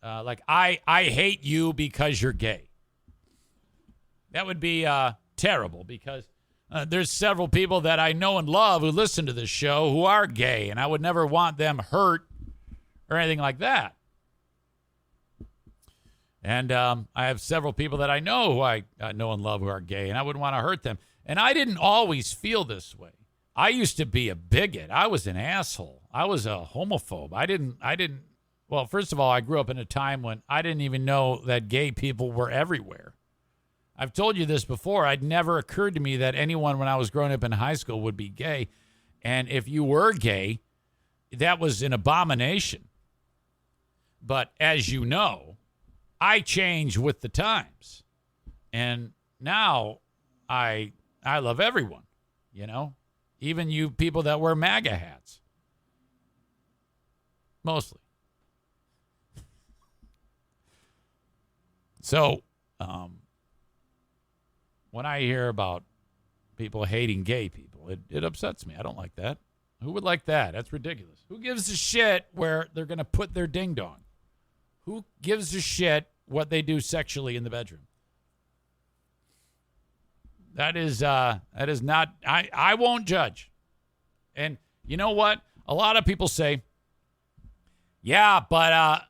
Like, I hate you because you're gay. That would be terrible because there's several people that I know and love who listen to this show who are gay, and I would never want them hurt or anything like that. And I have several people that I know who I know and love who are gay, and I wouldn't want to hurt them. And I didn't always feel this way. I used to be a bigot. I was an asshole. I was a homophobe. I didn't. Well, first of all, I grew up in a time when I didn't even know that gay people were everywhere. I've told you this before. It never occurred to me that anyone when I was growing up in high school would be gay. And if you were gay, that was an abomination. But as you know, I change with the times. And now I love everyone, you know, even you people that wear MAGA hats. Mostly. So, when I hear about people hating gay people, it upsets me. I don't like that. Who would like that? That's ridiculous. Who gives a shit where they're going to put their ding dong? Who gives a shit what they do sexually in the bedroom? That is not, I won't judge. And you know what? A lot of people say, yeah, but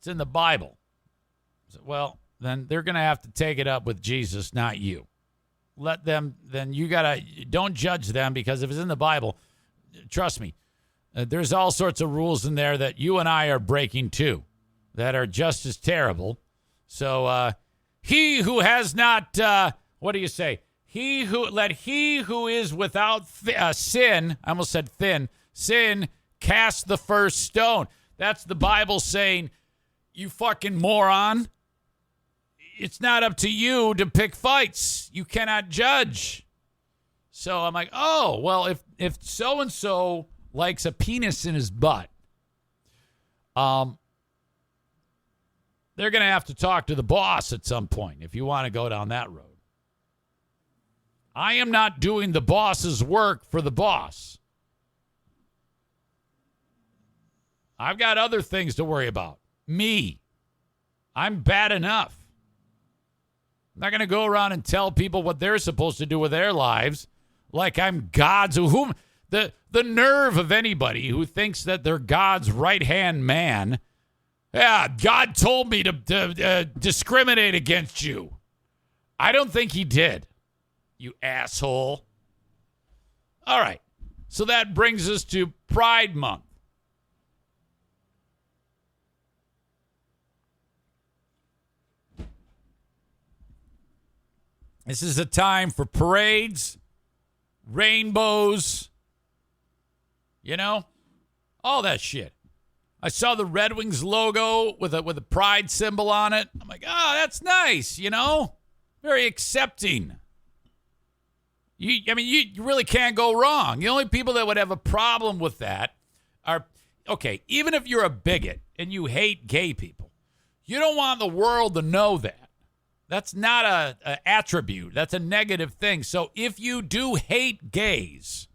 It's in the Bible. So, well, then they're going to have to take it up with Jesus, not you. Let them, then don't judge them, because if it's in the Bible, trust me, there's all sorts of rules in there that you and I are breaking too, that are just as terrible. So he who has not, what do you say? He who is without sin, I almost said thin, sin, cast the first stone. That's the Bible saying, you fucking moron. It's not up to you to pick fights. You cannot judge. So I'm like, oh, well, if so-and-so likes a penis in his butt, they're going to have to talk to the boss at some point if you want to go down that road. I am not doing the boss's work for the boss. I've got other things to worry about. Me. I'm bad enough. I'm not going to go around and tell people what they're supposed to do with their lives like I'm God's. The nerve of anybody who thinks that they're God's right-hand man. Yeah, God told me to discriminate against you. I don't think he did, you asshole. All right, so that brings us to Pride Month. This is a time for parades, rainbows, all that shit. I saw the Red Wings logo with a pride symbol on it. I'm like, oh, that's nice, very accepting. You really can't go wrong. The only people that would have a problem with that are, okay, even if you're a bigot and you hate gay people, you don't want the world to know that. That's not a attribute. That's a negative thing. So if you do hate gays,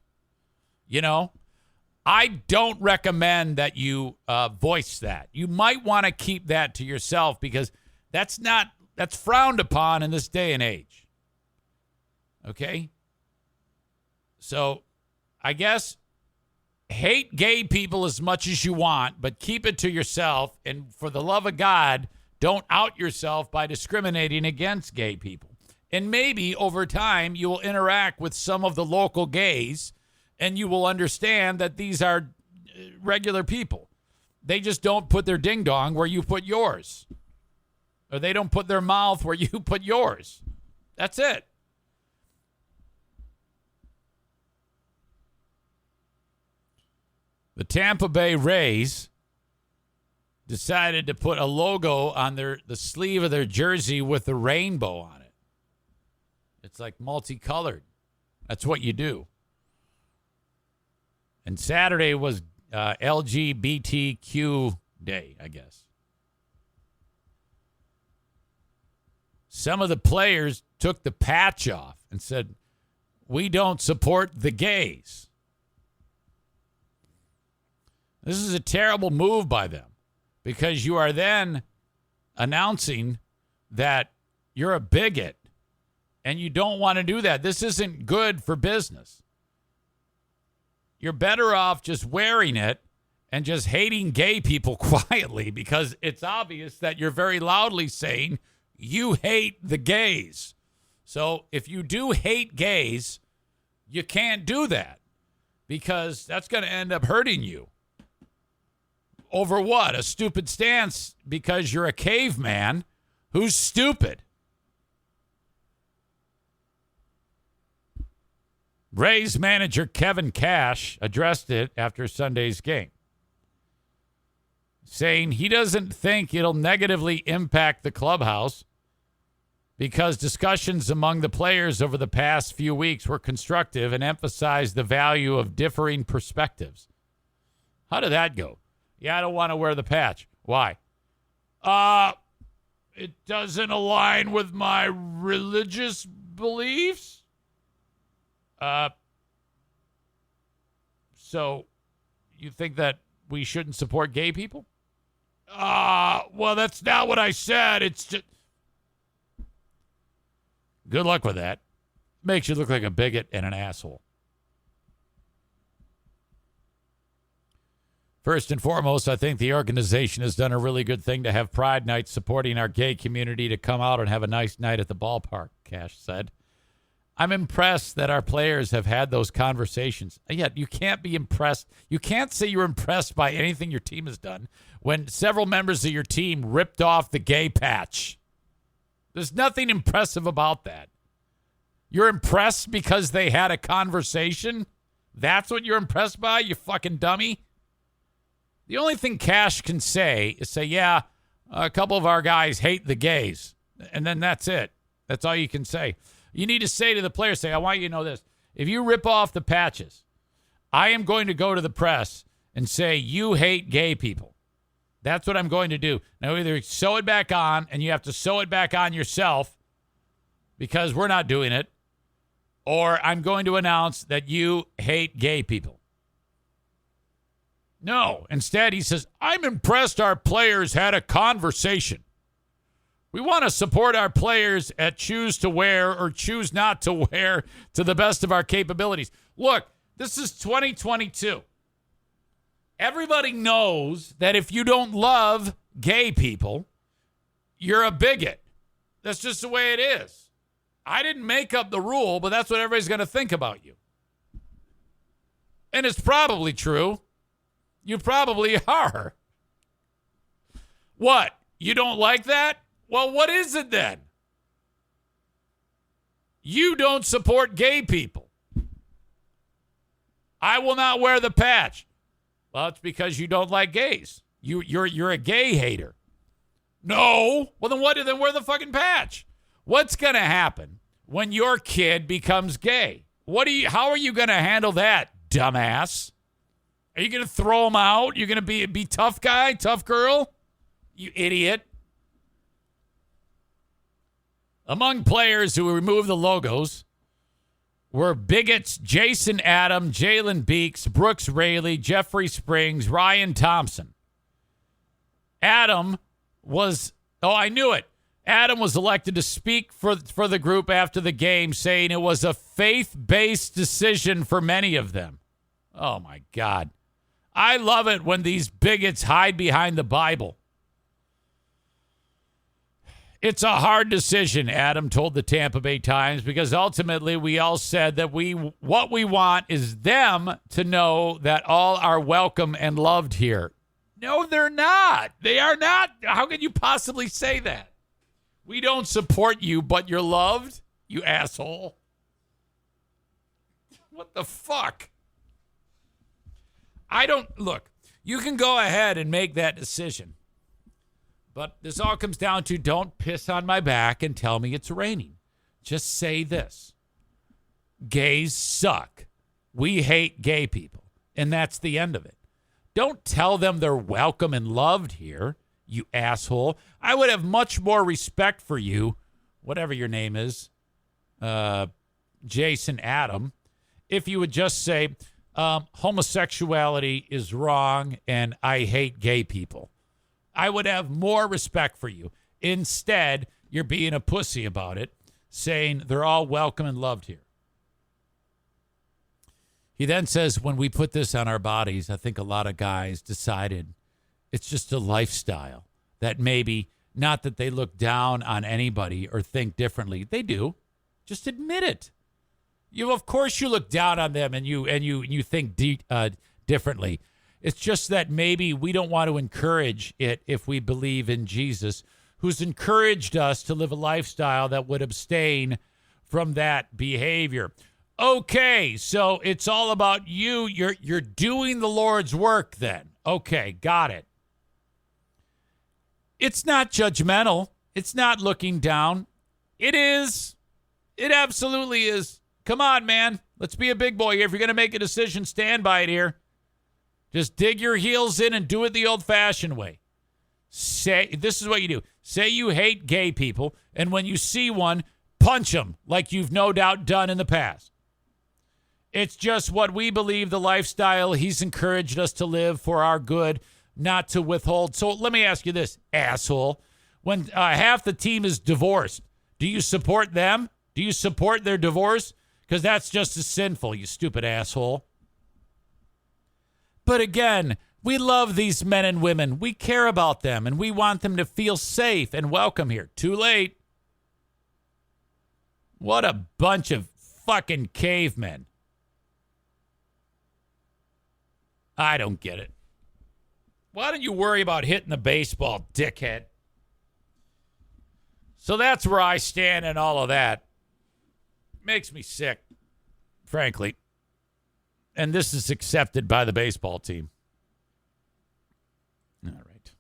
I don't recommend that you voice that. You might want to keep that to yourself, because that's frowned upon in this day and age. Okay? So I guess hate gay people as much as you want, but keep it to yourself. And for the love of God, don't out yourself by discriminating against gay people. And maybe over time you will interact with some of the local gays and you will understand that these are regular people. They just don't put their ding dong where you put yours. Or they don't put their mouth where you put yours. That's it. The Tampa Bay Rays decided to put a logo on the sleeve of their jersey with the rainbow on it. It's like multicolored. That's what you do. And Saturday was LGBTQ day, I guess. Some of the players took the patch off and said, we don't support the gays. This is a terrible move by them, because you are then announcing that you're a bigot and you don't want to do that. This isn't good for business. You're better off just wearing it and just hating gay people quietly, because it's obvious that you're very loudly saying you hate the gays. So if you do hate gays, you can't do that, because that's going to end up hurting you. Over what? A stupid stance because you're a caveman who's stupid. Rays manager Kevin Cash addressed it after Sunday's game, saying he doesn't think it'll negatively impact the clubhouse because discussions among the players over the past few weeks were constructive and emphasized the value of differing perspectives. How did that go? Yeah, I don't want to wear the patch. Why? It doesn't align with my religious beliefs. So you think that we shouldn't support gay people? Well, that's not what I said. It's just... Good luck with that. Makes you look like a bigot and an asshole. First and foremost, I think the organization has done a really good thing to have Pride Night supporting our gay community to come out and have a nice night at the ballpark, Cash said. I'm impressed that our players have had those conversations. Yet you can't be impressed. You can't say you're impressed by anything your team has done when several members of your team ripped off the gay patch. There's nothing impressive about that. You're impressed because they had a conversation? That's what you're impressed by, you fucking dummy? The only thing Cash can say is say, yeah, a couple of our guys hate the gays. And then that's it. That's all you can say. You need to say to the players, I want you to know this. If you rip off the patches, I am going to go to the press and say, you hate gay people. That's what I'm going to do. Now, either sew it back on, and you have to sew it back on yourself because we're not doing it, or I'm going to announce that you hate gay people. No. Instead, he says, I'm impressed our players had a conversation. We want to support our players at choose to wear or choose not to wear to the best of our capabilities. Look, this is 2022. Everybody knows that if you don't love gay people, you're a bigot. That's just the way it is. I didn't make up the rule, but that's what everybody's going to think about you. And it's probably true. You probably are. What? You don't like that? Well, what is it then? You don't support gay people. I will not wear the patch. Well, it's because you don't like gays. You're a gay hater. No. Well, then what? Then wear the fucking patch. What's going to happen when your kid becomes gay? How are you going to handle that, dumbass? Are you going to throw him out? You're going to be tough guy, tough girl? You idiot. Among players who removed the logos were bigots Jason Adam, Jalen Beeks, Brooks Raley, Jeffrey Springs, Ryan Thompson. Adam was elected to speak for the group after the game, saying it was a faith-based decision for many of them. Oh, my God. I love it when these bigots hide behind the Bible. It's a hard decision, Adam told the Tampa Bay Times, because ultimately we all said that what we want is them to know that all are welcome and loved here. No, they're not. They are not. How can you possibly say that? We don't support you, but you're loved? You asshole. What the fuck? Look, you can go ahead and make that decision. But this all comes down to don't piss on my back and tell me it's raining. Just say this. Gays suck. We hate gay people. And that's the end of it. Don't tell them they're welcome and loved here, you asshole. I would have much more respect for you, whatever your name is, Jason Adam, if you would just say, homosexuality is wrong and I hate gay people. I would have more respect for you. Instead, you're being a pussy about it, saying they're all welcome and loved here. He then says, when we put this on our bodies, I think a lot of guys decided it's just a lifestyle that maybe not that they look down on anybody or think differently. They do. Just admit it. Of course you look down on them and you think differently. It's just that maybe we don't want to encourage it if we believe in Jesus, who's encouraged us to live a lifestyle that would abstain from that behavior. Okay, so it's all about you. You're doing the Lord's work then. Okay, got it. It's not judgmental. It's not looking down. It is. It absolutely is. Come on, man. Let's be a big boy here. If you're going to make a decision, stand by it here. Just dig your heels in and do it the old-fashioned way. This is what you do. Say you hate gay people, and when you see one, punch them like you've no doubt done in the past. It's just what we believe the lifestyle he's encouraged us to live for our good, not to withhold. So let me ask you this, asshole. When half the team is divorced, do you support them? Do you support their divorce? Because that's just as sinful, you stupid asshole. But again, We love these men and women. We care about them, and we want them to feel safe and welcome here. Too late. What a bunch of fucking cavemen. I don't get it. Why don't you worry about hitting the baseball, dickhead? So that's where I stand in all of that. Makes me sick, frankly. And this is accepted by the baseball team. All right.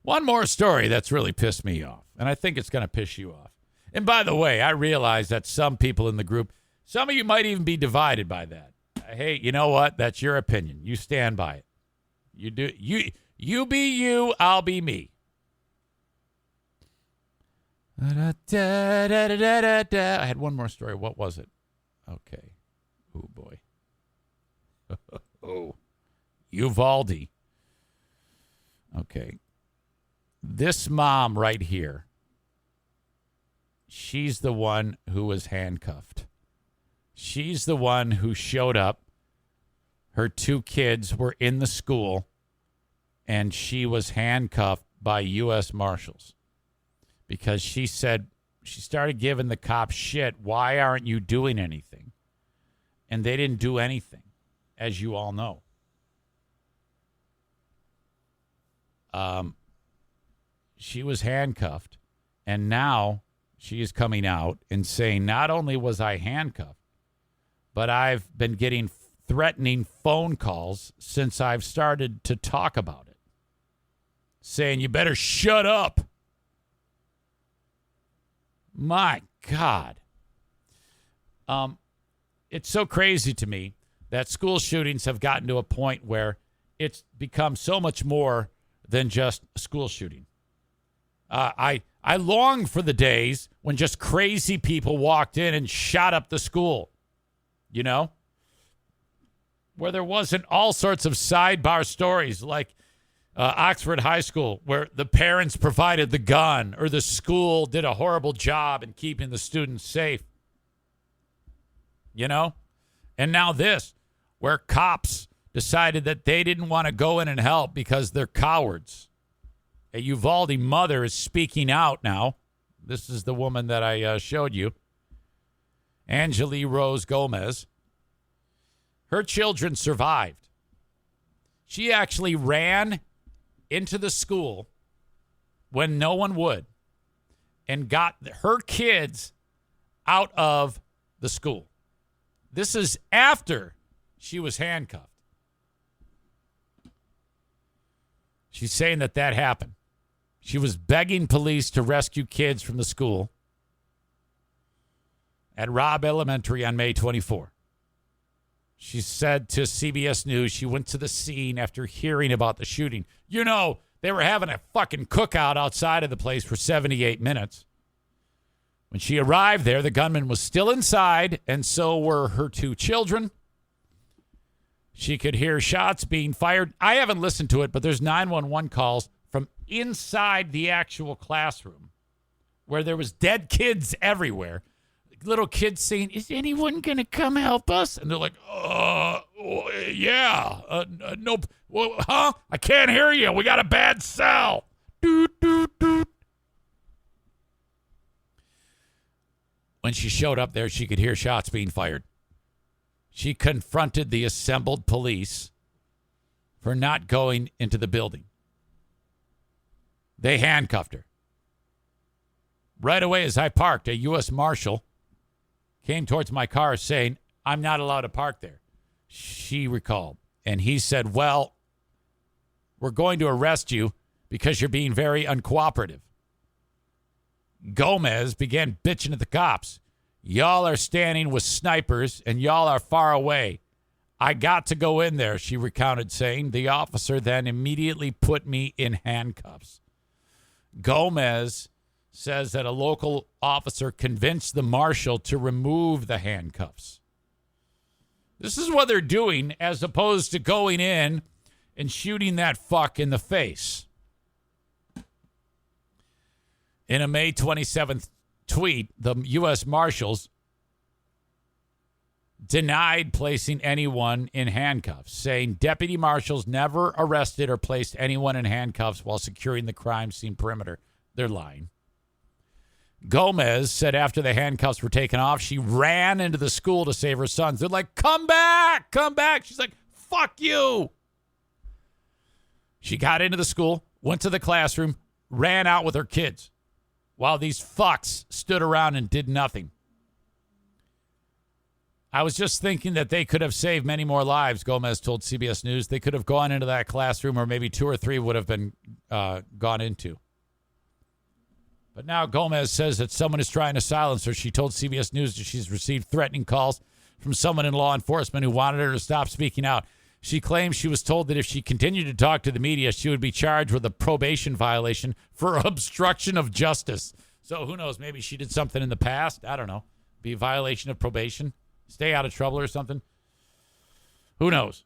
One more story that's really pissed me off, and I think it's going to piss you off. And by the way, I realize that some people in the group, some of you might even be divided by that. Hey, you know what? That's your opinion. You stand by it. You do. You be you. I'll be me. I had one more story. What was it? Okay. Oh, boy. Oh. Uvalde. Okay. This mom right here, she's the one who was handcuffed. She's the one who showed up. Her 2 kids were in the school, and she was handcuffed by U.S. Marshals because she said she started giving the cops shit. Why aren't you doing anything? And they didn't do anything, as you all know. She was handcuffed, and now she is coming out and saying, not only was I handcuffed, but I've been getting threatening phone calls since I've started to talk about it, saying, you better shut up. My God. It's so crazy to me that school shootings have gotten to a point where it's become so much more than just a school shooting. I long for the days when just crazy people walked in and shot up the school, you know, where there wasn't all sorts of sidebar stories like Oxford High School, where the parents provided the gun or the school did a horrible job in keeping the students safe, you know, and now this, where cops decided that they didn't want to go in and help because they're cowards. A Uvalde mother is speaking out now. This is the woman that I showed you, Angeli Rose Gomez. Her children survived. She actually ran into the school when no one would and got her kids out of the school. This is after she was handcuffed. She's saying that happened. She was begging police to rescue kids from the school at Robb Elementary on May 24. She said to CBS News she went to the scene after hearing about the shooting. You know, they were having a fucking cookout outside of the place for 78 minutes. When she arrived there, the gunman was still inside, and so were her 2 children. She could hear shots being fired. I haven't listened to it, but there's 911 calls from inside the actual classroom where there was dead kids everywhere. Little kids saying, is anyone going to come help us? And they're like, yeah. No. Huh? I can't hear you. We got a bad cell. Doot, doot, doot. When she showed up there, she could hear shots being fired. She confronted the assembled police for not going into the building. They handcuffed her. Right away, as I parked, a U.S. Marshal came towards my car saying, I'm not allowed to park there. She recalled. And he said, well, we're going to arrest you because you're being very uncooperative. Gomez began bitching at the cops. Y'all are standing with snipers and y'all are far away. I got to go in there, she recounted, saying. The officer then immediately put me in handcuffs. Gomez says that a local officer convinced the marshal to remove the handcuffs. This is what they're doing as opposed to going in and shooting that fuck in the face. In a May 27th tweet, the U.S. Marshals denied placing anyone in handcuffs, saying deputy marshals never arrested or placed anyone in handcuffs while securing the crime scene perimeter. They're lying. Gomez said after the handcuffs were taken off, she ran into the school to save her sons. They're like, come back, come back. She's like, fuck you. She got into the school, went to the classroom, ran out with her kids while these fucks stood around and did nothing. I was just thinking that they could have saved many more lives, Gomez told CBS News. They could have gone into that classroom, or maybe 2 or 3 would have been gone into. But now Gomez says that someone is trying to silence her. She told CBS News that she's received threatening calls from someone in law enforcement who wanted her to stop speaking out. She claims she was told that if she continued to talk to the media, she would be charged with a probation violation for obstruction of justice. So who knows? Maybe she did something in the past. I don't know. Be a violation of probation. Stay out of trouble or something. Who knows?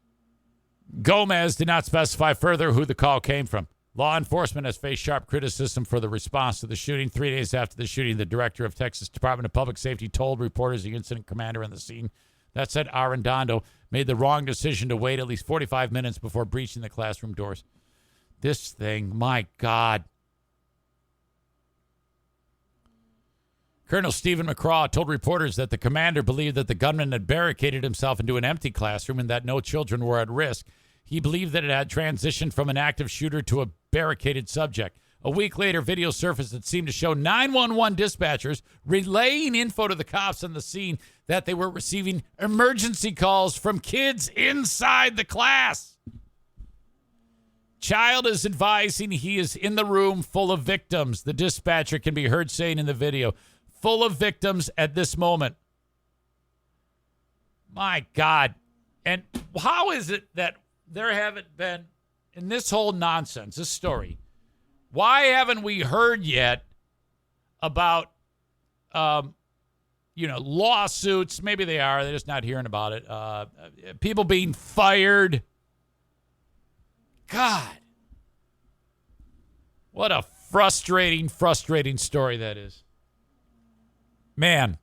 Gomez did not specify further who the call came from. Law enforcement has faced sharp criticism for the response to the shooting. 3 days after the shooting, the director of Texas Department of Public Safety told reporters the incident commander on the scene that said Arredondo made the wrong decision to wait at least 45 minutes before breaching the classroom doors. This thing, my God. Colonel Stephen McCraw told reporters that the commander believed that the gunman had barricaded himself into an empty classroom and that no children were at risk. He believed that it had transitioned from an active shooter to a barricaded subject. A week later, video surfaced that seemed to show 911 dispatchers relaying info to the cops on the scene that they were receiving emergency calls from kids inside the class. Child is advising he is in the room full of victims, the dispatcher can be heard saying in the video. Full of victims at this moment. My God. And how is it that there haven't been, in this whole nonsense, this story, why haven't we heard yet about, lawsuits? Maybe they are. They're just not hearing about it. People being fired. God. What a frustrating story that is. Man.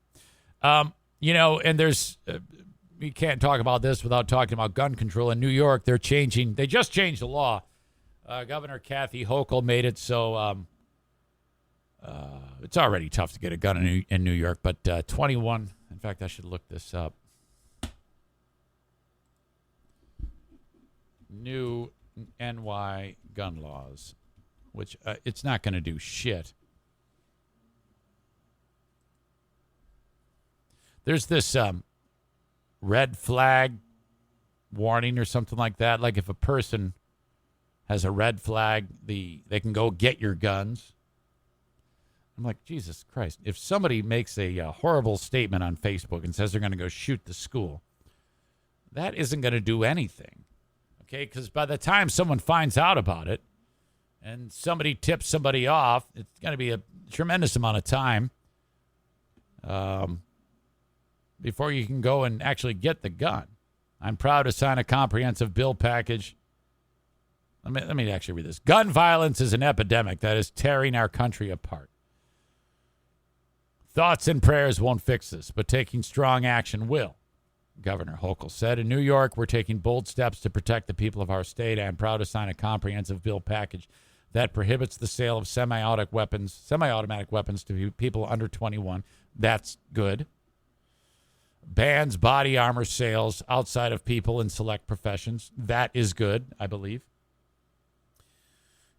And there's... we can't talk about this without talking about gun control. In New York, they just changed the law. Governor Kathy Hochul made it so it's already tough to get a gun in New York, but 21, in fact, I should look this up. New NY gun laws, which it's not going to do shit. There's this red flag warning or something like that. Like if a person has a red flag, they can go get your guns. I'm like, Jesus Christ. If somebody makes a horrible statement on Facebook and says they're going to go shoot the school, that isn't going to do anything. Okay? Because by the time someone finds out about it and somebody tips somebody off, it's going to be a tremendous amount of time before you can go and actually get the gun. I'm proud to sign a comprehensive bill package. Let me actually read this. Gun violence is an epidemic that is tearing our country apart. Thoughts and prayers won't fix this, but taking strong action will, Governor Hochul said. In New York, we're taking bold steps to protect the people of our state. I'm proud to sign a comprehensive bill package that prohibits the sale of semi-automatic weapons to people under 21. That's good. Bans body armor sales outside of people in select professions. That is good, I believe.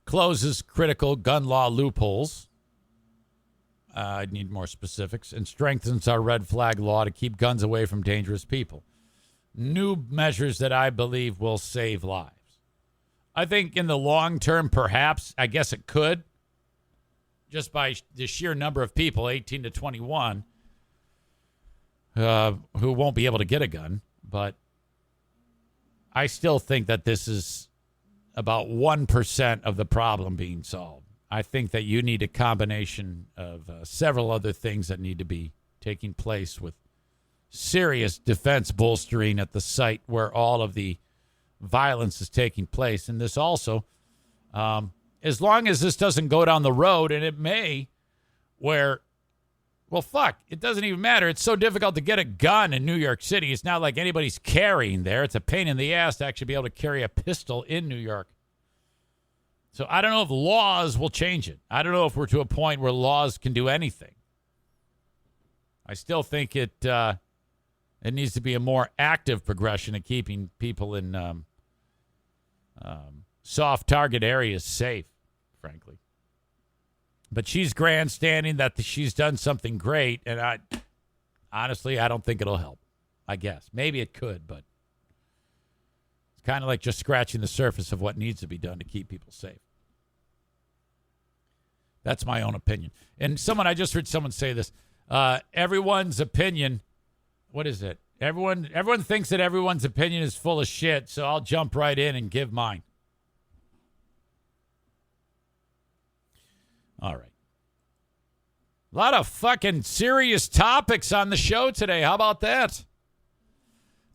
Closes critical gun law loopholes. I need more specifics. And strengthens our red flag law to keep guns away from dangerous people. New measures that I believe will save lives. I think in the long term, perhaps, I guess it could. Just by the sheer number of people, 18 to 21, who won't be able to get a gun. But I still think that this is about 1% of the problem being solved. I think that you need a combination of several other things that need to be taking place with serious defense bolstering at the site where all of the violence is taking place. And this also, as long as this doesn't go down the road, and it may, where Well, fuck. It doesn't even matter. It's so difficult to get a gun in New York City. It's not like anybody's carrying there. It's a pain in the ass to actually be able to carry a pistol in New York. So I don't know if laws will change it. I don't know if we're to a point where laws can do anything. I still think it needs to be a more active progression of keeping people in soft target areas safe, frankly. But she's grandstanding that she's done something great, and honestly, I don't think it'll help. I guess. Maybe it could, but it's kind of like just scratching the surface of what needs to be done to keep people safe. That's my own opinion. And I just heard someone say this. Everyone's opinion, what is it? Everyone thinks that everyone's opinion is full of shit, so I'll jump right in and give mine. All right. A lot of fucking serious topics on the show today. How about that?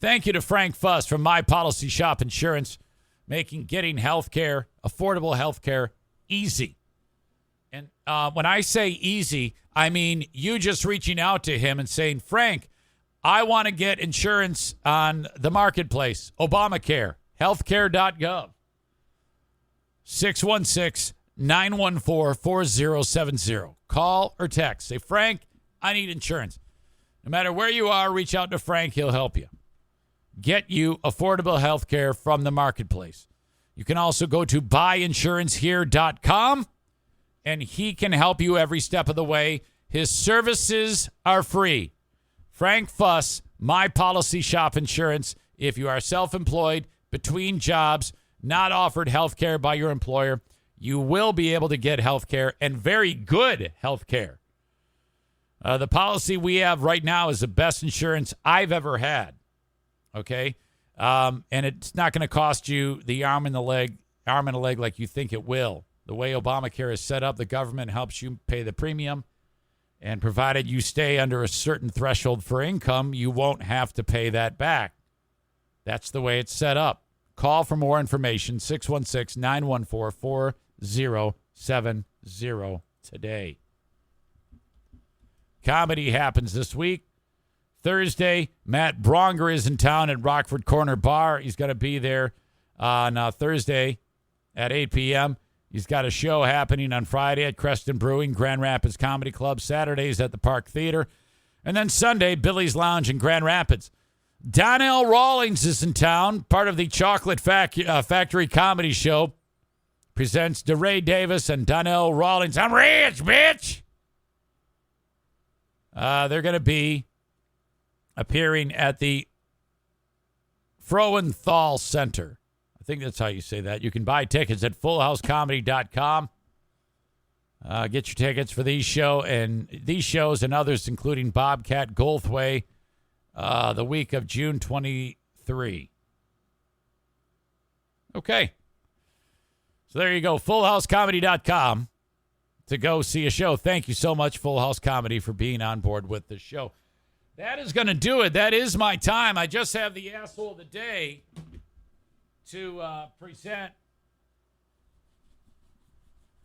Thank you to Frank Fuss from My Policy Shop Insurance, making getting healthcare, affordable healthcare, easy. And when I say easy, I mean you just reaching out to him and saying, Frank, I want to get insurance on the marketplace, Obamacare, healthcare.gov, 616-914-4070. Call or text. Say, Frank, I need insurance. No matter where you are, reach out to Frank. He'll help you. Get you affordable health care from the marketplace. You can also go to buyinsurancehere.com, and he can help you every step of the way. His services are free. Frank Fuss, My Policy Shop Insurance. If you are self-employed, between jobs, not offered health care by your employer, you will be able to get health care, and very good health care. The policy we have right now is the best insurance I've ever had. Okay? And it's not going to cost you the arm and a leg like you think it will. The way Obamacare is set up, the government helps you pay the premium, and provided you stay under a certain threshold for income, you won't have to pay that back. That's the way it's set up. Call for more information, 616-914-4070 today. Comedy happens this week. Thursday, Matt Bronger is in town at Rockford Corner Bar. He's going to be there on Thursday at 8 p.m. He's got a show happening on Friday at Creston Brewing, Grand Rapids Comedy Club. Saturdays at the Park Theater. And then Sunday, Billy's Lounge in Grand Rapids. Donnell Rawlings is in town, part of the Chocolate Factory Comedy Show. Presents DeRay Davis and Donnell Rawlings. I'm rich, bitch! They're going to be appearing at the Froenthal Center. I think that's how you say that. You can buy tickets at fullhousecomedy.com. Get your tickets for these shows and others, including Bobcat Goldthway, the week of June 23. Okay. So there you go, fullhousecomedy.com to go see a show. Thank you so much, Full House Comedy, for being on board with the show. That is going to do it. That is my time. I just have the asshole of the day to present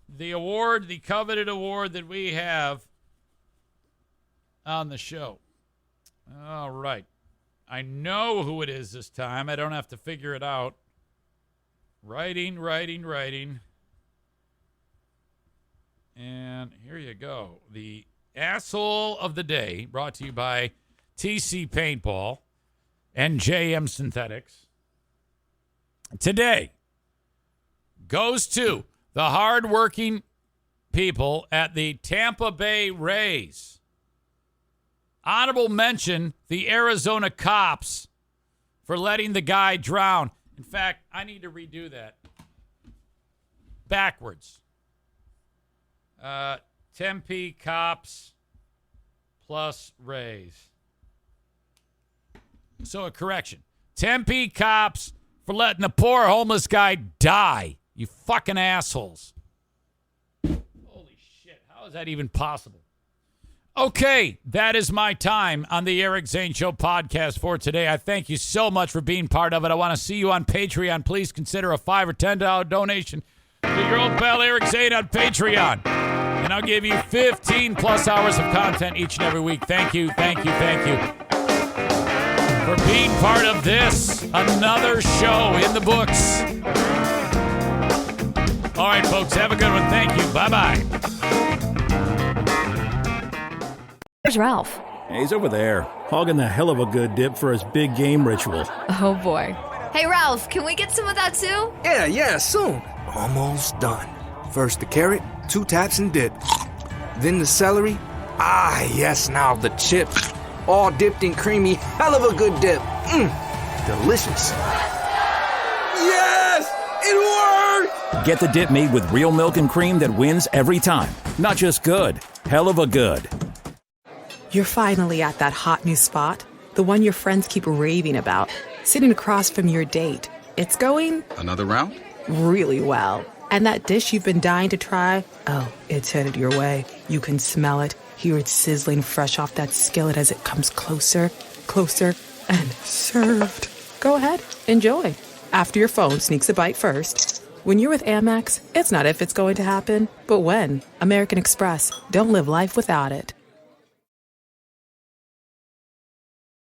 the award, the coveted award that we have on the show. All right. I know who it is this time. I don't have to figure it out. Writing. And here you go. The asshole of the day, brought to you by TC Paintball and JM Synthetics. Today goes to the hardworking people at the Tampa Bay Rays. Honorable mention, the Arizona cops for letting the guy drown. In fact, I need to redo that. Backwards. Tempe cops plus Rays. So a correction. Tempe cops for letting the poor homeless guy die. You fucking assholes. Holy shit. How is that even possible? Okay, that is my time on the Eric Zane Show podcast for today. I thank you so much for being part of it. I want to see you on Patreon. Please consider a $5 or $10 donation to your old pal Eric Zane on Patreon. and I'll give you 15 plus hours of content each and every week. Thank you, thank you, thank you for being part of this, another show in the books. All right, folks, have a good one. Thank you. Bye-bye. Where's Ralph? He's over there, hogging the hell of a good dip for his big game ritual. Oh, boy. Hey, Ralph, can we get some of that, too? Yeah, soon. Almost done. First the carrot, 2 taps and dip. Then the celery. Ah, yes, now the chips. All dipped in creamy, hell of a good dip. Delicious. Yes! It worked! Get the dip made with real milk and cream that wins every time. Not just good, hell of a good. You're finally at that hot new spot, the one your friends keep raving about, sitting across from your date. It's going... Another round? Really well. And that dish you've been dying to try, oh, it's headed your way. You can smell it, hear it sizzling fresh off that skillet as it comes closer, and served. Go ahead, enjoy. After your phone sneaks a bite first. When you're with Amex, it's not if it's going to happen, but when. American Express. Don't live life without it.